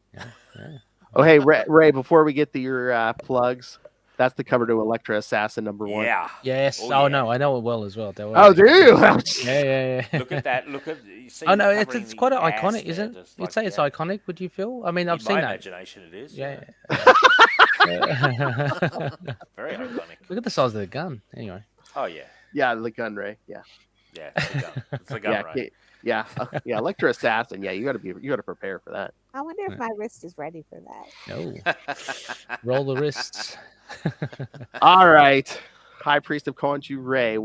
Oh, hey, Ray, before we get to your plugs, that's the cover to Electra Assassin #1. Yeah. Yes. Oh, Oh, yeah. no, I know it well as well. Don't Oh, worry. do you? Yeah. Look at that. Look at. You see Oh no, covering it's the quite ass iconic, there, isn't it? just You'd like say it's that. iconic, would you feel? I mean, I've In seen my that. imagination, it is. Yeah. Very iconic. Look at the size of the gun. Anyway. Oh yeah. Yeah, the gun, Ray. Yeah. Yeah. It's the gun. It's the gun, Yeah, right? yeah, Electra Assassin. Yeah, you got to prepare for that. I wonder if my wrist is ready for that. No. Roll the wrists. All right, High Priest of Khonshu, Ray.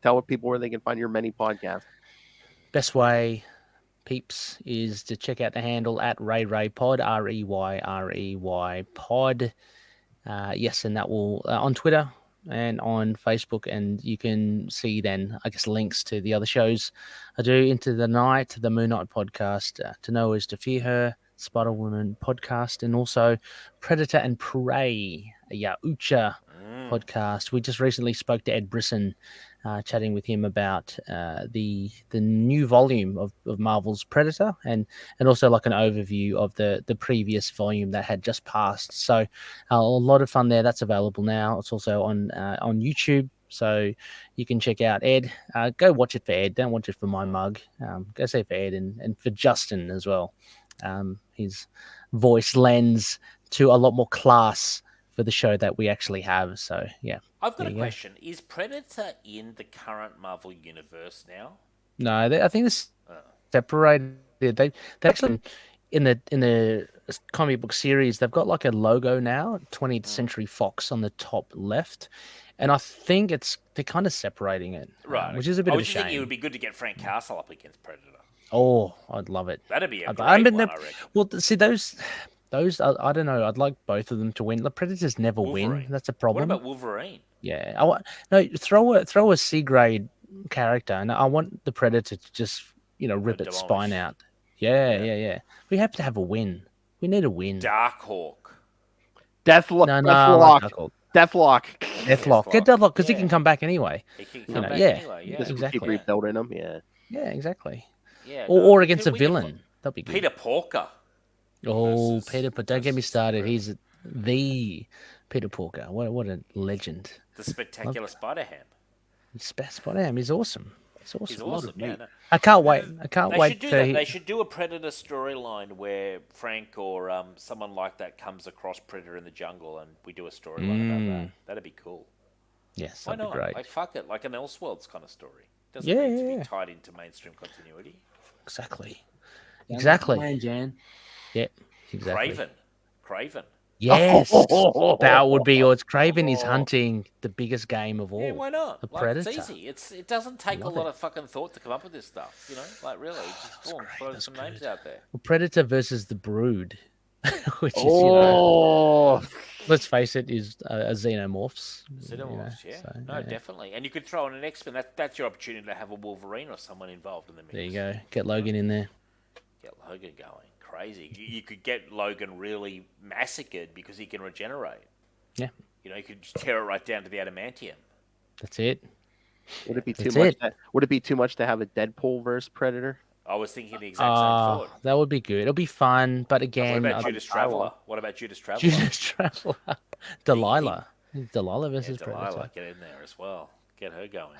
Tell people where they can find your many podcasts. Best way, peeps, is to check out the handle at ReyReyPod, REYREY Pod. Yes, and that will on Twitter and on Facebook, and you can see then, I guess, links to the other shows I do: Into the Night, the Moon Knight podcast, To Know Is to Fear Her, Spider Woman podcast, and also Predator and Prey, Ucha podcast. We just recently spoke to Ed Brisson, chatting with him about the new volume of Marvel's Predator, and also like an overview of the previous volume that had just passed. So a lot of fun there. That's available now. It's also on YouTube, so you can check out Ed. Go watch it for Ed. Don't watch it for my mug. Go see it for Ed and for Justin as well. His voice lends to a lot more class for the show that we actually have. So yeah. I've got a question. Is Predator in the current Marvel universe now? No, I think it's separated. They actually in the comic book series, they've got like a logo now, 20th Century Fox on the top left, and I think they're kind of separating it, Right? which is a bit of a thinking it shame. would be good to get Frank Castle up against Predator. Oh, I'd love it. That'd be a great I mean, one, I reckon. well, see those. I don't know. I'd like both of them to win. The Predators never win. Wolverine. That's a What problem. about Wolverine? Yeah, throw a C grade character, and I want the Predator to just rip its spine out. Yeah. We have to have a win. We need a win. Darkhawk. Deathlock. No, Deathlock. Get Deathlock because he can come back anyway. He can come back yeah, anyway. Yeah, Just exactly. keep rebuilding them. Yeah. Yeah, exactly. Yeah, Or against a villain. That'd be good. Peter Porker. Oh, Peter, but don't get me started. He's the Peter Porker. What a legend. The Spectacular Spider-Ham. Spider-Ham is awesome. It's awesome. He's awesome. Yeah, no. I can't wait. They should do a Predator storyline where Frank or someone like that comes across Predator in the jungle, and we do a storyline about that. That'd be cool. Yes, why that'd not? be great. Like fuck it, like an Elseworlds kind of story. Doesn't Yeah, need to yeah. be tied into mainstream continuity. Exactly. Sounds Exactly. like a plan, Jan. Yeah, exactly. Craven. Yes, that would be yours. Craven is hunting the biggest game of all. Yeah, why not? The Like, Predator. it's easy. It doesn't take a Love lot it. of fucking thought to come up with this stuff. You know, like really, just boom, throw That's some names good. out there. Well, Predator versus the Brood, which is let's face it, is a xenomorphs. Xenomorphs, yeah. so, No, definitely. And you could throw in an X-Men. That's your opportunity to have a Wolverine or someone involved in the mix. There you go. Get Logan in there. Get Logan going. Crazy. You could get Logan really massacred because he can regenerate. Yeah. You know, you could just tear it right down to the adamantium. That's it. Would it be That's too much? it. Would it be too much to have a Deadpool versus Predator? I was thinking the exact same thought. That would be good. It'll be fun, but again, What about Judas Traveller? What about Judas Traveller? Judas Traveller, Delilah, Delilah versus Delilah, Predator. get in there as well. Get her going.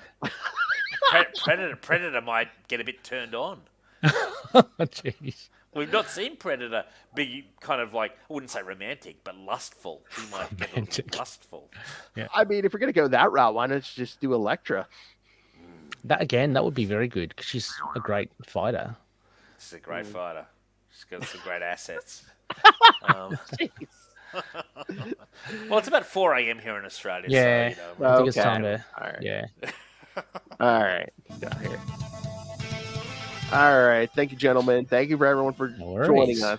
Predator might get a bit turned on. Jeez. We've not seen Predator be kind of like, I wouldn't say romantic, but lustful. He might get a little lustful. I mean, if we're gonna go that route, why not just do Elektra? That would be very good because she's a great fighter. She's a great fighter. She's got some great assets. Well, it's about 4 a.m. here in Australia. Yeah. So, you know, I think it's Okay. time to. All right. Yeah. All right. Got here. All right. Thank you, gentlemen. Thank you for everyone for No worries. joining us.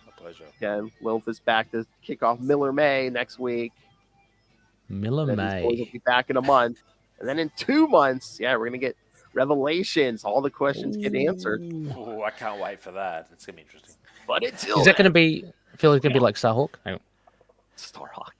my pleasure. Again, Lilith is back to kick off Miller May next week. Miller Then these boys May. will be back in a month. And then in 2 months, we're going to get Revelations. All the questions get answered. Ooh, I can't wait for that. It's going to be interesting. But until Is that going to be? I feel like it's going to be like Starhawk. Hang on. Starhawk.